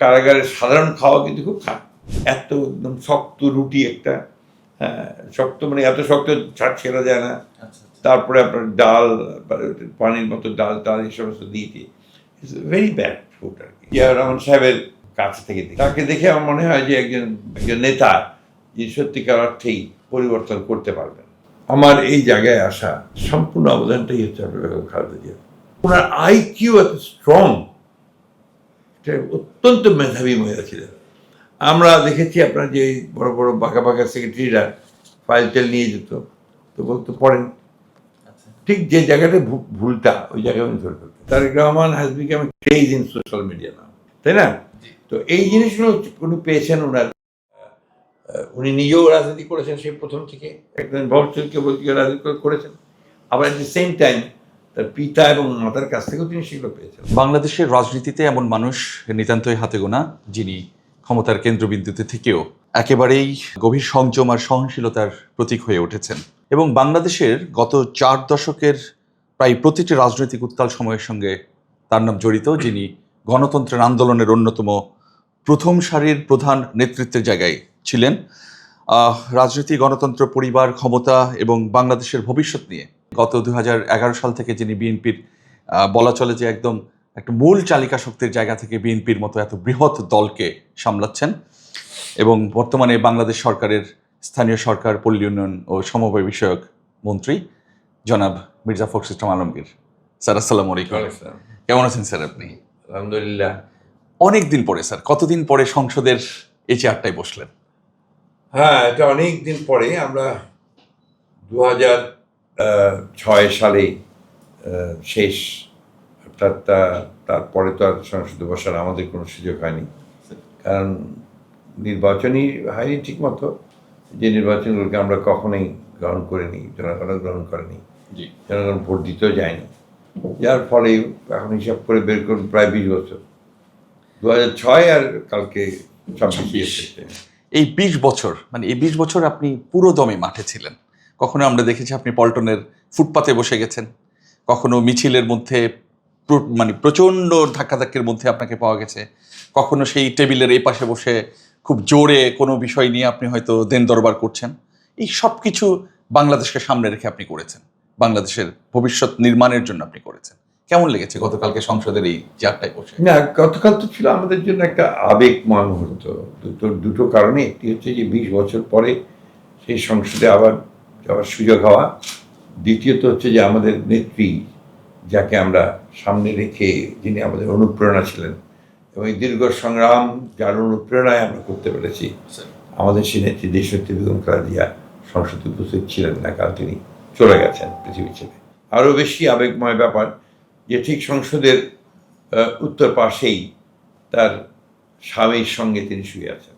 কারাগারের সাধারণ খাওয়া কিন্তু খুব খারাপ। এত একদম শক্ত রুটি একটা, হ্যাঁ শক্ত মানে এত শক্ত ছাড় ছেড়া যায় না। তারপরে আপনার ডাল, পানির মতো ডাল টাল এই সমস্ত দিয়েছে, ইটস ভেরি ব্যাড ফুড আর কি। জিয়া রহমান সাহেবের কাছ থেকে তাকে দেখে আমার মনে হয় যে একজন নেতা যে সত্যিকার অর্থেই পরিবর্তন করতে পারবেন। আমার এই জায়গায় আসা সম্পূর্ণ অবদানটাই হচ্ছে বেগম খালেদা জিয়া। ওনার আইকিউ এত স্ট্রং, অত্যন্ত মেধাবী মহিলা ছিলেন। আমরা দেখেছি আপনার যে বড় বড় বাঁকা বাঁকা সেক্রেটারিরা ফাইল টেল নিয়ে যেত, তো বলতো পড়েন, ঠিক যে জায়গাটা ভুলটা ওই জায়গায় উনি ধরে ফেলতেন। Tarique Rahman has become craze in social media now, তাই না? তো এই জিনিসগুলো উনি পেয়েছেন। ওনার উনি নিজেও রাজনীতি করেছেন সেই প্রথম থেকে, একজন ভবিষ্যৎকে রাজনীতি করেছেন, আবার এট দ্য সেম টাইম তার পিতা এবং মাতার কাছ থেকেও তিনি সেগুলো পেয়েছেন। বাংলাদেশের রাজনীতিতে এমন মানুষ নিতান্তই হাতে গোনা, যিনি ক্ষমতার কেন্দ্রবিন্দুতে থেকেও একেবারেই গভীর সংযম আর সহনশীলতার প্রতীক হয়ে উঠেছেন। এবং বাংলাদেশের গত 4 দশকের প্রায় প্রতিটি রাজনৈতিক উত্তাল সময়ের সঙ্গে তার নাম জড়িত, যিনি গণতন্ত্রের আন্দোলনের অন্যতম প্রথম সারির প্রধান নেতৃত্বের জায়গায় ছিলেন। রাজনীতি, গণতন্ত্র, পরিবার, ক্ষমতা এবং বাংলাদেশের ভবিষ্যৎ নিয়ে গত 2011 সাল থেকে যিনি বিএনপির বলা চলে যে একদম একটা মূল চালিকা শক্তির জায়গা থেকে বিএনপির মতো এত বৃহৎ দলকে সামলাচ্ছেন, এবং বর্তমানে বাংলাদেশ সরকারের স্থানীয় সরকার, পল্লী উন্নয়ন ও সমবায় বিষয়ক মন্ত্রী জনাব মির্জা ফখরুল ইসলাম আলমগীর। স্যার আসসালামু আলাইকুম। কেমন আছেন স্যার আপনি? আলহামদুলিল্লাহ। অনেক দিন পরে স্যার, কতদিন পরে সংসদের এই চেয়ারটায় বসলেন? হ্যাঁ, এটা অনেক দিন পরে। আমরা 2006 সালে শেষ, অর্থাৎ তারপরে তো আর সংসদে বসার আমাদের কোনো সুযোগ হয়নি, কারণ নির্বাচনই হয়নি ঠিক মতো। যে নির্বাচনগুলোকে আমরা কখনোই গ্রহণ করিনি, জনগণ গ্রহণ করেনি, জনগণ ভোট দিতেও যায়নি, যার ফলে এখন হিসাব করে বের করুন প্রায় 20 বছর। 2006 আর কালকে 26। এই 20 বছর, মানে এই 20 বছর আপনি পুরো দমে মাঠে ছিলেন। কখনো আমরা দেখেছি আপনি পল্টনের ফুটপাতে বসে গেছেন, কখনো মিছিলের মধ্যে মানে প্রচণ্ড ধাক্কাধাক্কির মধ্যে আপনাকে পাওয়া গেছে, কখনো সেই টেবিলের এই পাশে বসে খুব জোরে কোনো বিষয় নিয়ে আপনি হয়তো দেন দরবার করছেন। এই সব কিছু বাংলাদেশকে সামনে রেখে আপনি করেছেন, বাংলাদেশের ভবিষ্যৎ নির্মাণের জন্য আপনি করেছেন। কেমন লেগেছে গতকালকে সংসদের এই চেয়ারটায় বসে? না, গতকাল তো ছিল আমাদের জন্য একটা আবেগময় মুহূর্ত। দুটো কারণে, একটি হচ্ছে যে 20 বছর পরে সেই সংসদে আবার যাওয়ার সুযোগ হওয়া, দ্বিতীয়ত হচ্ছে যে আমাদের নেত্রী, যাকে আমরা সামনে রেখে, যিনি আমাদের অনুপ্রেরণা ছিলেন এবং এই দীর্ঘ সংগ্রাম যার অনুপ্রেরণায় আমরা করতে পেরেছি, আমাদের সেই নেত্রী দেশনেত্রী বেগম খালেদা জিয়া সংসদে উপস্থিত ছিলেন না, কারণ তিনি চলে গেছেন পৃথিবী ছেড়ে। আরও বেশি আবেগময় ব্যাপার যে ঠিক সংসদের উত্তর পাশেই তার স্বামীর সঙ্গে তিনি শুয়ে আছেন।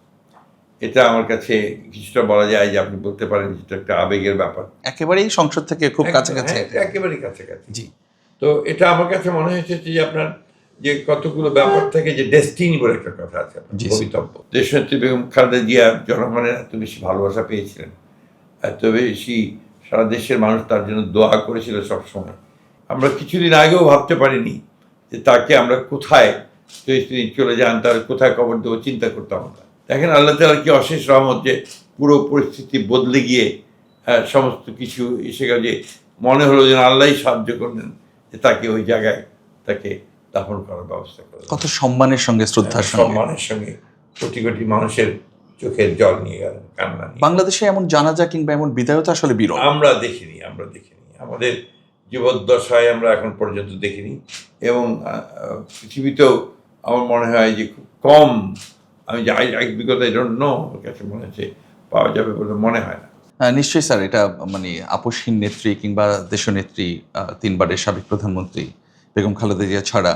এটা আমার কাছে কিছুটা বলা যায় যে আপনি বলতে পারেন যেটা একটা আবেগের ব্যাপার। একেবারেই সংসদ থেকে খুব কাছাকাছি। একেবারেই কাছাকাছি। জি। তো এটা আমার কাছে মনে হয়েছে যে আপনার যে কতগুলো ব্যাপার থেকে যে ডেস্টিনি বলে একটা কথা আছে, ভবিতব্য। দেশনেত্রী বেগম খালেদা জিয়া জনগণের এত বেশি ভালোবাসা পেয়েছিলেন, এত বেশি সারা দেশের মানুষ তার জন্য দোয়া করেছিল সবসময়। আমরা কিছুদিন আগেও ভাবতে পারিনি যে তাকে আমরা কোথায়, যদি তিনি চলে যান তার কোথায় কবর দেবো, চিন্তা করতাম না। দেখেন আল্লাহ তাআলার কি অশেষ রহমত যে পুরো পরিস্থিতি বদলে গিয়ে সমস্ত কিছু এসে গেল, যে মনে হলো যেন আল্লাহই সাহায্য করলেন যে তাকে ওই জায়গায় তাকে দাফন করার ব্যবস্থা করলেন। কত সম্মানের সঙ্গে, শ্রদ্ধার সঙ্গে, সম্মানের সঙ্গে কোটি কোটি মানুষের চোখের জল নিয়ে গেলেন, কান্না নিয়ে। বাংলাদেশে এমন জানাজা কিংবা এমন বিদায়তা আসলে বিরল। আমরা দেখিনি। আমাদের জীবদ্দশায় আমরা এখন পর্যন্ত দেখিনি, এবং পৃথিবীতেও আমার মনে হয় যে খুব কম, আমি যে বিগত আমার কাছে মনে হচ্ছে পাওয়া যাবে বলে মনে হয় না। নিশ্চয়ই স্যার, এটা মানে আপসহীন নেত্রী কিংবা দেশনেত্রী, 3 বারের সাবেক প্রধানমন্ত্রী বেগম খালেদা জিয়া ছাড়া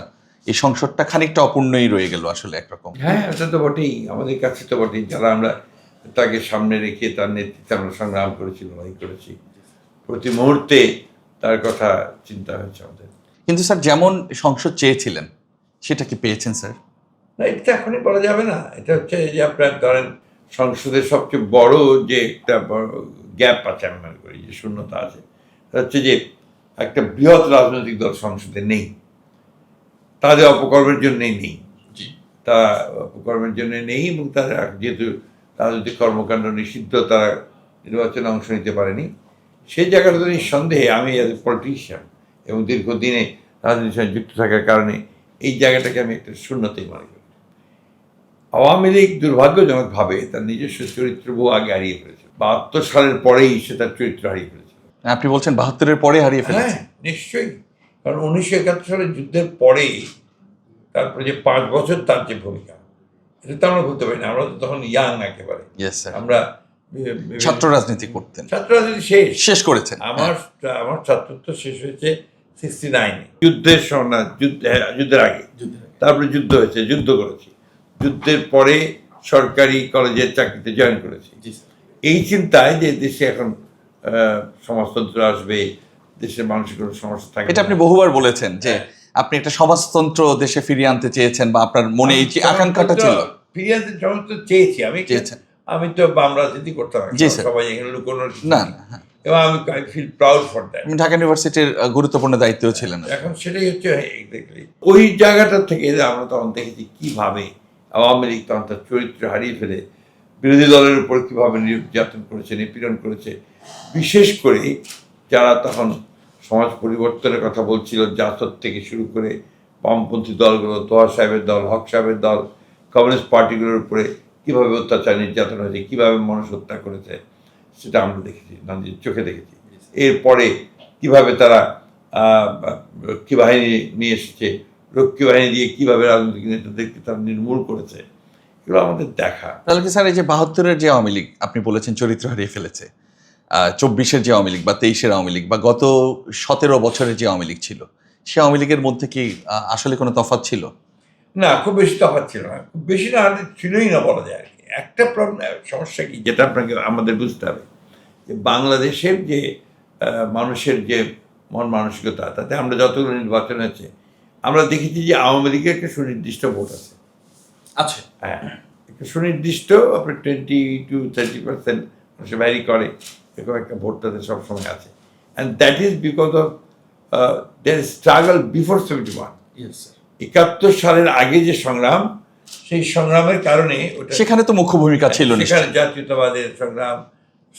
এই সংসদটা খানিকটা অপূর্ণই রয়ে গেল আসলে একরকম। হ্যাঁ, এটা তো বটেই, আমাদের কাছে তো বটেই, যারা আমরা তাকে সামনে রেখে তার নেতৃত্বে আমরা সংগ্রাম করেছি, লড়াই করেছি, প্রতি মুহূর্তে তার কথা চিন্তা হয়েছে আমাদের। কিন্তু স্যার যেমন সংসদ চেয়েছিলেন সেটা কি পেয়েছেন স্যার? না, এটা এখনই বলা যাবে না। এটা হচ্ছে যে আপনার ধরেন সংসদের সবচেয়ে বড় যে একটা গ্যাপ আছে, আমি মনে করি যে শূন্যতা আছে, হচ্ছে যে একটা বৃহৎ রাজনৈতিক দল সংসদে নেই, তাদের অপকর্মের জন্যই নেই। তারা কর্মের জন্য নেই, এবং তারা যেহেতু রাজনৈতিক কর্মকাণ্ড নিষিদ্ধ, তারা নির্বাচনে অংশ নিতে পারেনি। সেই জায়গাটা তো নিঃসন্দেহে আমি অ্যাজ এ পলিটিশিয়ান এবং দীর্ঘদিনে রাজনীতির সঙ্গে যুক্ত থাকার কারণে এই জায়গাটাকে আমি একটা শূন্যতেই মনে করি। আওয়ামী লীগ দুর্ভাগ্যজনকভাবে তার নিজস্ব চরিত্র বহু আগে হারিয়ে ফেলেছে। 72 সালের পরেই সে তার চরিত্র হারিয়ে ফেলেছে। আপনি বলছেন 72-এর পরে হারিয়ে ফেলেছে? হ্যাঁ, নিশ্চয়ই। কারণ 1971 সালের যুদ্ধের পরেই তারপরে যে 5 বছর তার যে ভূমিকা, এটা তো আমরা বলতে পারি না। আমরা তো তখন ইয়াং একেবারে, আমরা ছাত্র রাজনীতি করতেন। ছাত্র রাজনীতি শেষ করেছেন। আমার ছাত্রত্ব শেষ হয়েছে 69-এ, যুদ্ধের সময়, যুদ্ধের আগে। তারপরে যুদ্ধ হয়েছে, যুদ্ধ করেছি, যুদ্ধের পরে সরকারি কলেজের চাকরিতে জয়েন করেছি। এই চিন্তায় যে দেশে এখন সমাজতন্ত্র আসবে, দেশের মানুষের কোনো সমস্যা থাকে, এটা আপনি বহুবার বলেছেন যে আপনি একটা সমাজতন্ত্র দেশে ফিরিয়ে আনতে চেয়েছেন, বা আপনার মনে এই যে আকাঙ্ক্ষাটা ছিল। ফিরিয়ে আনতে সমাজতন্ত্র চেয়েছি আমি তো বাম রাজনীতি করতাম, সবাই এখানে কোনো না, এবং আমি I feel proud for that. Dhaka ইউনিভার্সিটির গুরুত্বপূর্ণ দায়িত্ব ছিলেন। এখন সেটাই হচ্ছে এক্স্যাক্টলি ওই জায়গাটা থেকে আমরা তখন দেখেছি কিভাবে আওয়ামী লীগ তখন তার চরিত্র হারিয়ে ফেলে বিরোধী দলের উপর কীভাবে নির্যাতন করেছে, নিপীড়ন করেছে। বিশেষ করে যারা তখন সমাজ পরিবর্তনের কথা বলছিল, জাসদ থেকে শুরু করে বামপন্থী দলগুলো, তোহা সাহেবের দল, হক সাহেবের দল, কমিউনিস্ট পার্টিগুলোর উপরে কীভাবে অত্যাচার নির্যাতন হয়েছে, কীভাবে মানুষ হত্যা করেছে, সেটা আমরা দেখেছি, নিজের চোখে দেখেছি। এরপরে কীভাবে তারা রক্ষী বাহিনী নিয়ে এসেছে, রক্ষী বাহিনী দিয়ে কীভাবে রাজনৈতিক নেতাদেরকে তারা নির্মূল করেছে, এগুলো আমাদের দেখা। তাহলে কি স্যার এই যে 72-এর যে আওয়ামী লীগ আপনি বলেছেন চরিত্র হারিয়ে ফেলেছে, 24-এর যে আওয়ামী লীগ বা 23-এর আওয়ামী লীগ বা গত 17 বছরের যে আওয়ামী লীগ ছিল, সে আওয়ামী লীগের মধ্যে কি আসলে কোনো তফাৎ ছিল? না, খুব বেশি তফাৎ ছিল না, খুব বেশি না, ছিলই না বলা যায় আর কি। একটা সমস্যা কি, যেটা আপনাকে আমাদের বুঝতে হবে, যে বাংলাদেশের যে মানুষের যে মন মানসিকতা, তাতে আমরা যতগুলো নির্বাচন আছে আমরা দেখেছি যে আওয়ামী লীগের একটা সুনির্দিষ্ট ভোট আছে। আচ্ছা, হ্যাঁ, একটা সুনির্দিষ্ট আপনার 20-30% মানুষ ভ্যারি করে, এরকম একটা ভোট তাদের সবসময় আছে। And that is because of their struggle before 71। 71 সালের আগে যে সংগ্রাম, সেই সংগ্রামের কারণে সেখানে তো মুখ্য ভূমিকা ছিল, সেখানে জাতীয়তাবাদের সংগ্রাম,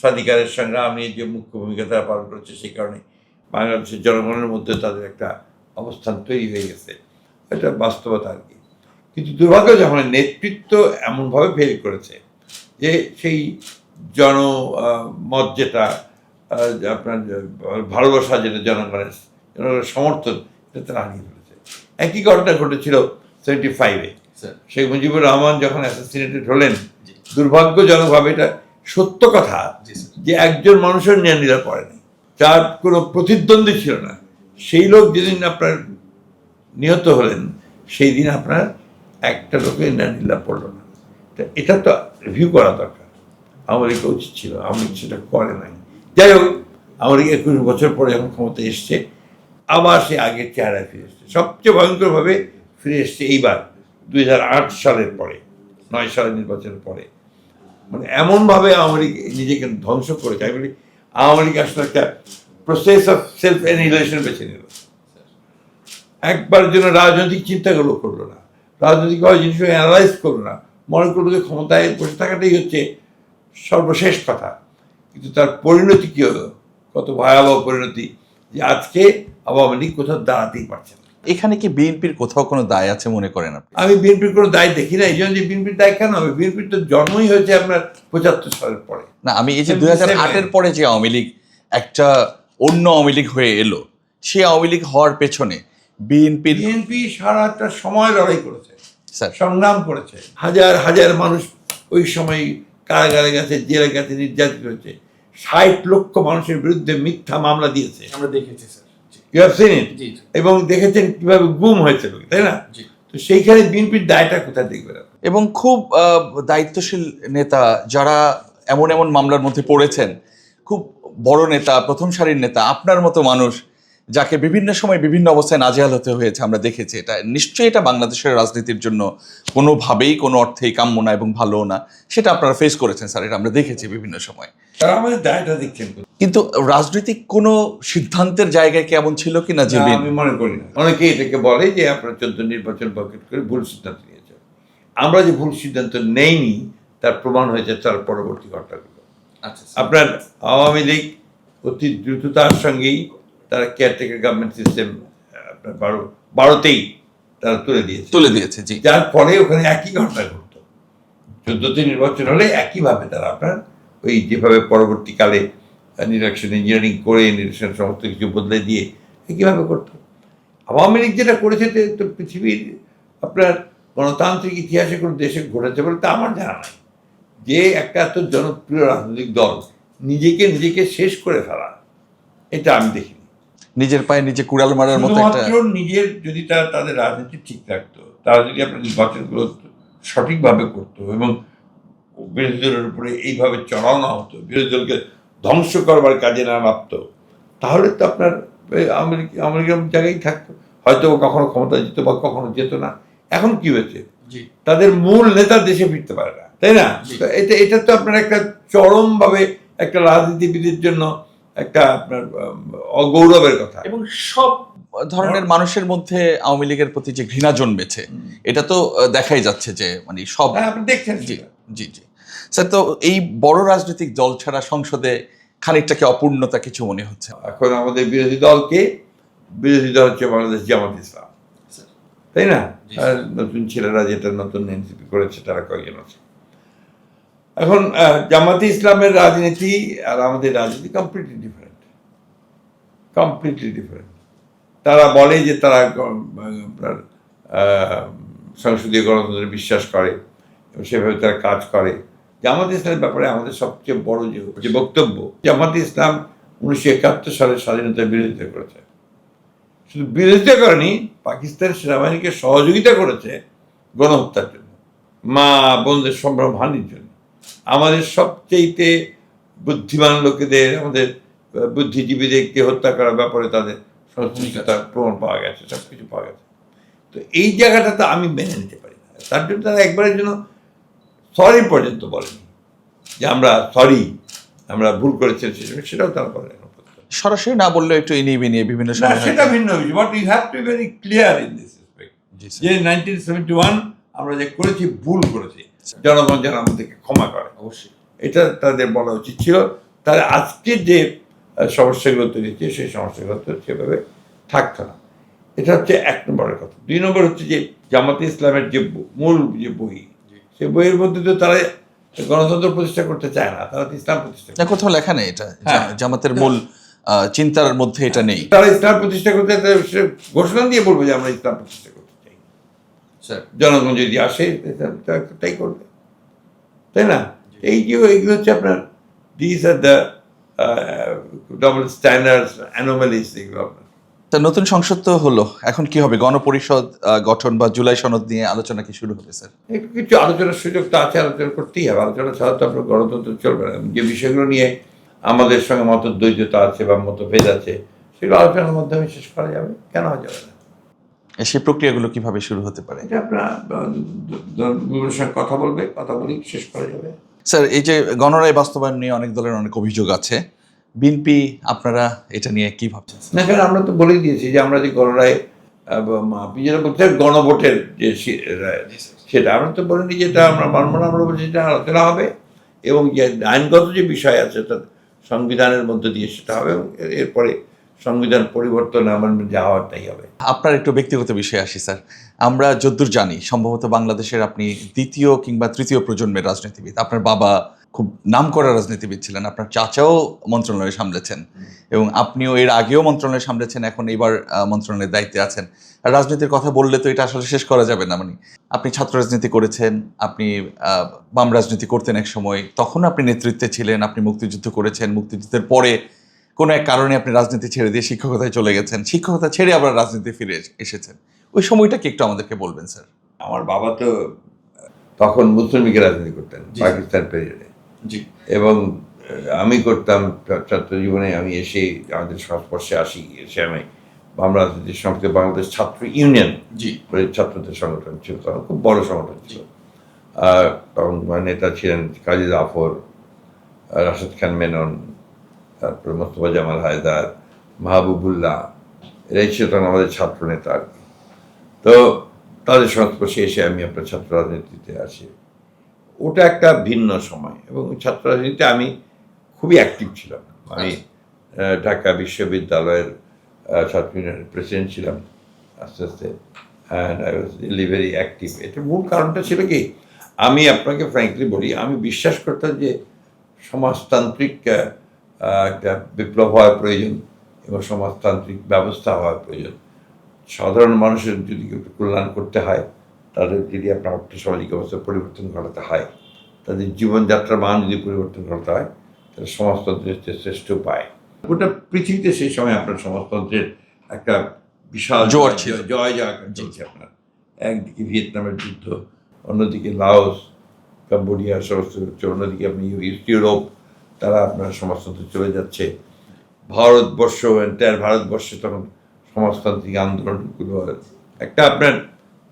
স্বাধিকারের সংগ্রাম নিয়ে যে মুখ্য ভূমিকা তারা পালন করেছে, সেই কারণে বাংলাদেশের জনগণের মধ্যে তাদের একটা অবস্থান তৈরি হয়ে গেছে। এটা বাস্তবতা আর কি। কিন্তু দুর্ভাগ্য যখন নেতৃত্ব এমনভাবে ফেল করেছে যে সেই জনমত যেটা আপনার ভালোবাসা, যেটা জনগণের সমর্থন, এটা তারা হারিয়ে ফেলেছে। একই ঘটনা ঘটেছিল 75-এ, শেখ মুজিবুর রহমান যখন অ্যাসাসিনেটেড হলেন, দুর্ভাগ্যজনকভাবে, এটা সত্য কথা, যে একজন মানুষের ন্যায় পড়েনি, যার কোনো প্রতিদ্বন্দ্বী ছিল না, সেই লোক যেদিন আপনার নিহত হলেন, সেই দিন আপনার একটা লোকের ন্যায় পড়ল না। এটা তো রিভিউ করা দরকার, আওয়ামী লীগের উচিত ছিল, আওয়ামী লীগ সেটা করে নাই। যাই হোক, আওয়ামী লীগ 21 বছর পরে যখন ক্ষমতা এসছে, আবার সে আগের চেহারায় ফিরে এসছে, সবচেয়ে ভয়ঙ্করভাবে ফিরে এসছে এইবার 2008 সালের পরে, 9 সালের নির্বাচনের পরে। মানে এমনভাবে আওয়ামী লীগ নিজেকে ধ্বংস করেছে। আমি বলি আওয়ামী লীগ আসলে একটা প্রসেস অফ সেলফ অ্যানিহিলেশন বেছে নিল। একবারের জন্য রাজনৈতিক চিন্তাগুলো করলো না, রাজনৈতিকভাবে জিনিসগুলো অ্যানালাইজ করলো না, মনে করলো যে ক্ষমতায় বসে থাকাটাই হচ্ছে সর্বশেষ কথা। কিন্তু তার পরিণতি কী হলো, কত ভয়াবহ পরিণতি, যে আজকে আওয়ামী লীগ কোথাও দাঁড়াতেই পারছে না। এখানে কি বিএনপির কোথাও কোনো দায় আছে মনে করেন আপনি? আমি বিএনপির কোনো দায় দেখি না। এই জন্য যে বিএনপির দায় কেন হবে? বিএনপির তো জন্মই হয়েছে আপনার 75 সালের পরে। না, আমি এই যে 2008-এর পরে যে আওয়ামী লীগ একটা অন্য আওয়ামী লীগ হয়ে এলো, সেই আওয়ামী লীগ হওয়ার পেছনে বিএনপি সারাটা সময় লড়াই করেছে, স্যার, সংগ্রাম করেছে। হাজার হাজার মানুষ ওই সময় কারাগারে গেছে, জেলে গেছে, নির্যাতিত হয়েছে। 60 লক্ষ মানুষের বিরুদ্ধে মিথ্যা মামলা দিয়েছে, আমরা দেখেছি sir. You have seen it. এবং দেখেছেন কিভাবে গুম হয়েছিল, তাই না? তো সেইখানে বিএনপির দায়টা কোথায় দেখবেন? এবং খুব দায়িত্বশীল নেতা যারা এমন এমন মামলার মধ্যে পড়েছেন, খুব বড় নেতা, প্রথম সারির নেতা, আপনার মতো মানুষ, যাকে বিভিন্ন সময় বিভিন্ন অবস্থায় নাজেহাল হতে হয়েছে, আমরা দেখেছি। এটা নিশ্চয়ই এটা বাংলাদেশের রাজনীতির জন্য কোনোভাবেই কোনো অর্থেই কাম্য না এবং ভালো না, সেটা আপনারা ফেস করেছেন স্যার, এটা আমরা দেখেছি বিভিন্ন সময়। তারা আমাদের দায়টা দেখছেন। কিন্তু রাজনৈতিক কোনো সিদ্ধান্তের জায়গায় কেমন ছিল কিনা যে আমি মনে করি না। অনেকে এটাকে বলে যে আপনার 14 নির্বাচন বয়কট করে ভুল সিদ্ধান্ত নিয়েছে। আমরা যে ভুল সিদ্ধান্ত নেইনি তার প্রমাণ হয়েছে তার পরবর্তী ঘটনাগুলো। আচ্ছা আপনার আওয়ামী লীগ অতি দ্রুততার সঙ্গেই তারা কেয়ারটেকার গভর্নমেন্ট সিস্টেম আপনার বারোতেই তারা তুলে দিয়েছে, জি। যার ফলে ওখানে একই ঘটনা ঘটত। 14তে নির্বাচন হলে একইভাবে তারা আপনার ওই যেভাবে পরবর্তীকালে নির্বাচন ইঞ্জিনিয়ারিং করে নির্বাচন সমস্ত কিছু বদলে দিয়ে একইভাবে করতো। আওয়ামী লীগ যেটা করেছে তো পৃথিবীর আপনার গণতান্ত্রিক ইতিহাসে কোনো দেশে ঘটেছে বলে তা আমার জানা নাই, যে একটা এত জনপ্রিয় রাজনৈতিক দল নিজেকে শেষ করে ফেলা, এটা আমি দেখিনি। নিজের পায়ে নিজে কুড়াল মারার মতো একটা, শুধুমাত্র নিজের যদি তাদের রাজনীতি ঠিক রাখতো, তারা যদি আপনার নির্বাচনগুলো সঠিকভাবে করতো এবং বিরোধী দলের উপরে এইভাবে চড়াও না হতো, বিরোধী দলকে ধ্বংস করবার কাজে না নামতো, তাহলে তো আপনার আমেরিকার জায়গায় থাকতো, হয়তো কখনো ক্ষমতা যেত বা কখনো যেত না। এখন কি হয়েছে, তাদের মূল নেতা দেশে ফিরতে পারে না, তাই না? এটা তো আপনার একটা চরমভাবে একটা রাজনীতিবিদের জন্য একটা আপনার অগৌরবের কথা। এবং সব ধরনের মানুষের মধ্যে আওয়ামী লীগের প্রতি যে ঘৃণা জন্মেছে, এটা তো দেখাই যাচ্ছে যে মানে সব, আপনি দেখছেন। জি জি জি স্যার, তো এই বড় রাজনৈতিক দল ছাড়া সংসদে খানিকটাকে অপূর্ণতা কিছু মনে হচ্ছে। এখন আমাদের বিরোধী দল হচ্ছে বাংলাদেশ জামাত ইসলাম, তাই না? আর নতুন ছেলেরা যেটা নতুন এনসিপি করেছে তারা কয়েকজন আছে। এখন জামাতে ইসলামের রাজনীতি আর আমাদের রাজনীতি কমপ্লিটলি ডিফারেন্ট। তারা বলে যে তারা আপনার সংসদীয় গণতন্ত্রে বিশ্বাস করে এবং সেভাবে তারা কাজ করে। জামাতে ইসলামের ব্যাপারে আমাদের সবচেয়ে বড় যে বক্তব্য, জামাতে ইসলাম 1971 সালের স্বাধীনতার বিরোধিতা করেছে। শুধু বিরোধিতা করেনি, পাকিস্তান সেনাবাহিনীকে সহযোগিতা করেছে গণহত্যার জন্য, মা বোনদের সম্ভ্রমহানির জন্য। আমাদের সবচেয়ে বুদ্ধিমান লোকেদের, আমাদের বুদ্ধিজীবীদেরকে হত্যা করার ব্যাপারে তাদের সংশ্লিষ্টতার প্রমাণ পাওয়া গেছে, সব কিছু পাওয়া গেছে। তো এই জায়গাটা তো আমি মেনে নিতে পারি না। তার জন্য তারা একবারের জন্য সরি পর্যন্ত বলেনি যে আমরা ভুল করেছি, সেটাও তারা বলে। সরাসরি না বললেও একটু ইনিয়ে বিনিয়ে বিভিন্ন সময়, সেটা ভিন্ন বিষয়। But you have to be very clear in this respect যে 1971 আমরা যে করেছি ভুল করেছি, জনগণ যেন আমাদেরকে ক্ষমা করে, অবশ্যই এটা তাদের বলা উচিত ছিল। তাহলে আজকের যে সমস্যাগুলো তৈরি হচ্ছে সেই সমস্যাগুলো তো সেভাবে থাকতো না। এটা হচ্ছে 1 নম্বরের কথা। 2 নম্বর হচ্ছে যে জামাতে ইসলামের যে মূল যে বই, সেই বইয়ের মধ্যে তো তারা গণতন্ত্র প্রতিষ্ঠা করতে চায় না, তারা ইসলাম প্রতিষ্ঠা না, কোথাও লেখা নেই এটা জামাতের মূল চিন্তার মধ্যে এটা নেই। তারা ইসলাম প্রতিষ্ঠা করতে ঘোষণা দিয়ে বলবে যে আমরা ইসলাম প্রতিষ্ঠা করতে চাই, জনগণ যদি আসে তাই করবে, তাই না? এইগুলো হচ্ছে আপনার this are the double standards, anomalies, এগুলো আপনার। তা নতুন সংসদ তো হলো, এখন কি হবে? গণপরিষদ গঠন বা জুলাই সনদ নিয়ে আলোচনা কি শুরু হবে স্যার? একটু কিছু আলোচনার সুযোগ তো আছে, আলোচনা করতেই হবে। আলোচনা ছাড়া তো আপনার গণতন্ত্র চলবে না। যে বিষয়গুলো নিয়ে আমাদের সঙ্গে মতদ্বৈধতা আছে বা মতভেদ আছে, সেগুলো আলোচনার মাধ্যমে শেষ করা যাবে, কেন যাবে না? সেই প্রক্রিয়াগুলো কিভাবে শুরু হতে পারে? এটা আপনার দলের সঙ্গে কথা বলি শেষ করা যাবে। স্যার, এই যে গণরায় বাস্তবায়ন নিয়ে অনেক দলের অনেক অভিযোগ আছে, বিএনপি আপনারা এটা নিয়ে কি ভাবছেন? না, কারণ আমরা তো বলেই দিয়েছি যে আমরা যে গণরায় আপনি যেটা বলতে গণভোটের যে রায়, সেটা আমরা তো বলিনি যে এটা আমরা মানব না, আমরা বলছি যেটা আলোচনা হবে এবং যে আইনগত যে বিষয় আছে তা সংবিধানের মধ্য দিয়ে সেটা হবে এবং এরপরে সংবিধান পরিবর্তন অ্যামেন্ডমেন্ট যা হওয়ার তাই হবে। আপনার একটু ব্যক্তিগত বিষয়ে আসি স্যার। আমরা যদ্দূর জানি সম্ভবত বাংলাদেশের আপনি 2য় কিংবা 3য় প্রজন্মের রাজনীতিবিদ। আপনার বাবা খুব নামকরা রাজনীতিবিদ ছিলেন, আপনার চাচাও মন্ত্রণালয় সামলেছেন এবং আপনিও এর আগেও মন্ত্রণালয় সামলেছেন, এখন এবার মন্ত্রণালয়ের দায়িত্বে আছেন। আর রাজনীতির কথা বললে তো এটা আসলে শেষ করা যাবে না। মানে আপনি ছাত্র রাজনীতি করেছেন, আপনি বাম রাজনীতি করতেন এক সময়, তখন আপনি নেতৃত্বে ছিলেন, আপনি মুক্তিযুদ্ধ করেছেন, মুক্তিযুদ্ধের পরে কোনো এক কারণে আপনি রাজনীতি ছেড়ে দিয়ে শিক্ষকতায় চলে গেছেন, শিক্ষকতা ছেড়ে আবার রাজনীতি ফিরে এসেছেন। ওই সময়টা কি একটু আমাদেরকে বলবেন স্যার? আমার বাবা তো তখন মুসলিম লীগের রাজনীতি করতেন পাকিস্তান পিরিয়ডে, জি, এবং আমি করতাম ছাত্র জীবনে। আমি এসে আমাদের সংস্পর্শে আসি, এসে আমি বাম রাজনীতির সঙ্গে বাংলাদেশ ছাত্র ইউনিয়ন, জি, ছাত্রদের সংগঠন ছিল, তখন খুব বড় সংগঠন ছিল। তখন নেতা ছিলেন কাজী জাফর, রাশেদ খান মেনন, তারপরে মোস্তফা জামাল হায়দার, মাহবুবুল্লাহ, এরাই ছিল তখন আমাদের ছাত্র নেতা আর কি। তো তাদের সংস্পর্শে এসে আমি আপনার ছাত্র রাজনীতিতে আসি। ওটা একটা ভিন্ন সময়, এবং ছাত্র রাজনীতিতে আমি খুবই অ্যাক্টিভ ছিলাম। আমি ঢাকা বিশ্ববিদ্যালয়ের ছাত্র ইউনিয়নের প্রেসিডেন্ট ছিলাম আস্তে আস্তে, and I was really very active. এটার মূল কারণটা ছিল কি, আমি আপনাকে ফ্র্যাঙ্কলি বলি, আমি বিশ্বাস করতাম যে সমাজতান্ত্রিক একটা বিপ্লব হওয়ার প্রয়োজন এবং সমাজতান্ত্রিক ব্যবস্থা হওয়ার প্রয়োজন। সাধারণ মানুষের যদি একটু কল্যাণ করতে হয়, তাদের যদি আপনার অর্থসামাজিক অবস্থার পরিবর্তন ঘটাতে হয়, তাদের জীবনযাত্রার মান যদি পরিবর্তন ঘটাতে হয়, তাহলে সমাজতন্ত্রের হচ্ছে শ্রেষ্ঠ উপায়। গোটা পৃথিবীতে সেই সময় আপনার সমাজতন্ত্রের একটা বিশাল জোয়ার ছিল। জয় চলছে আপনার। একদিকে ভিয়েতনামের যুদ্ধ, অন্যদিকে লাওস, কম্বোডিয়া সমস্ত হচ্ছে, অন্যদিকে আপনি ইস্ট ইউরোপ, তারা আপনার সমাজতন্ত্রে চলে যাচ্ছে। ভারতবর্ষ, এন্টায়ার ভারতবর্ষে তখন সমাজতান্ত্রিক আন্দোলনগুলো একটা আপনার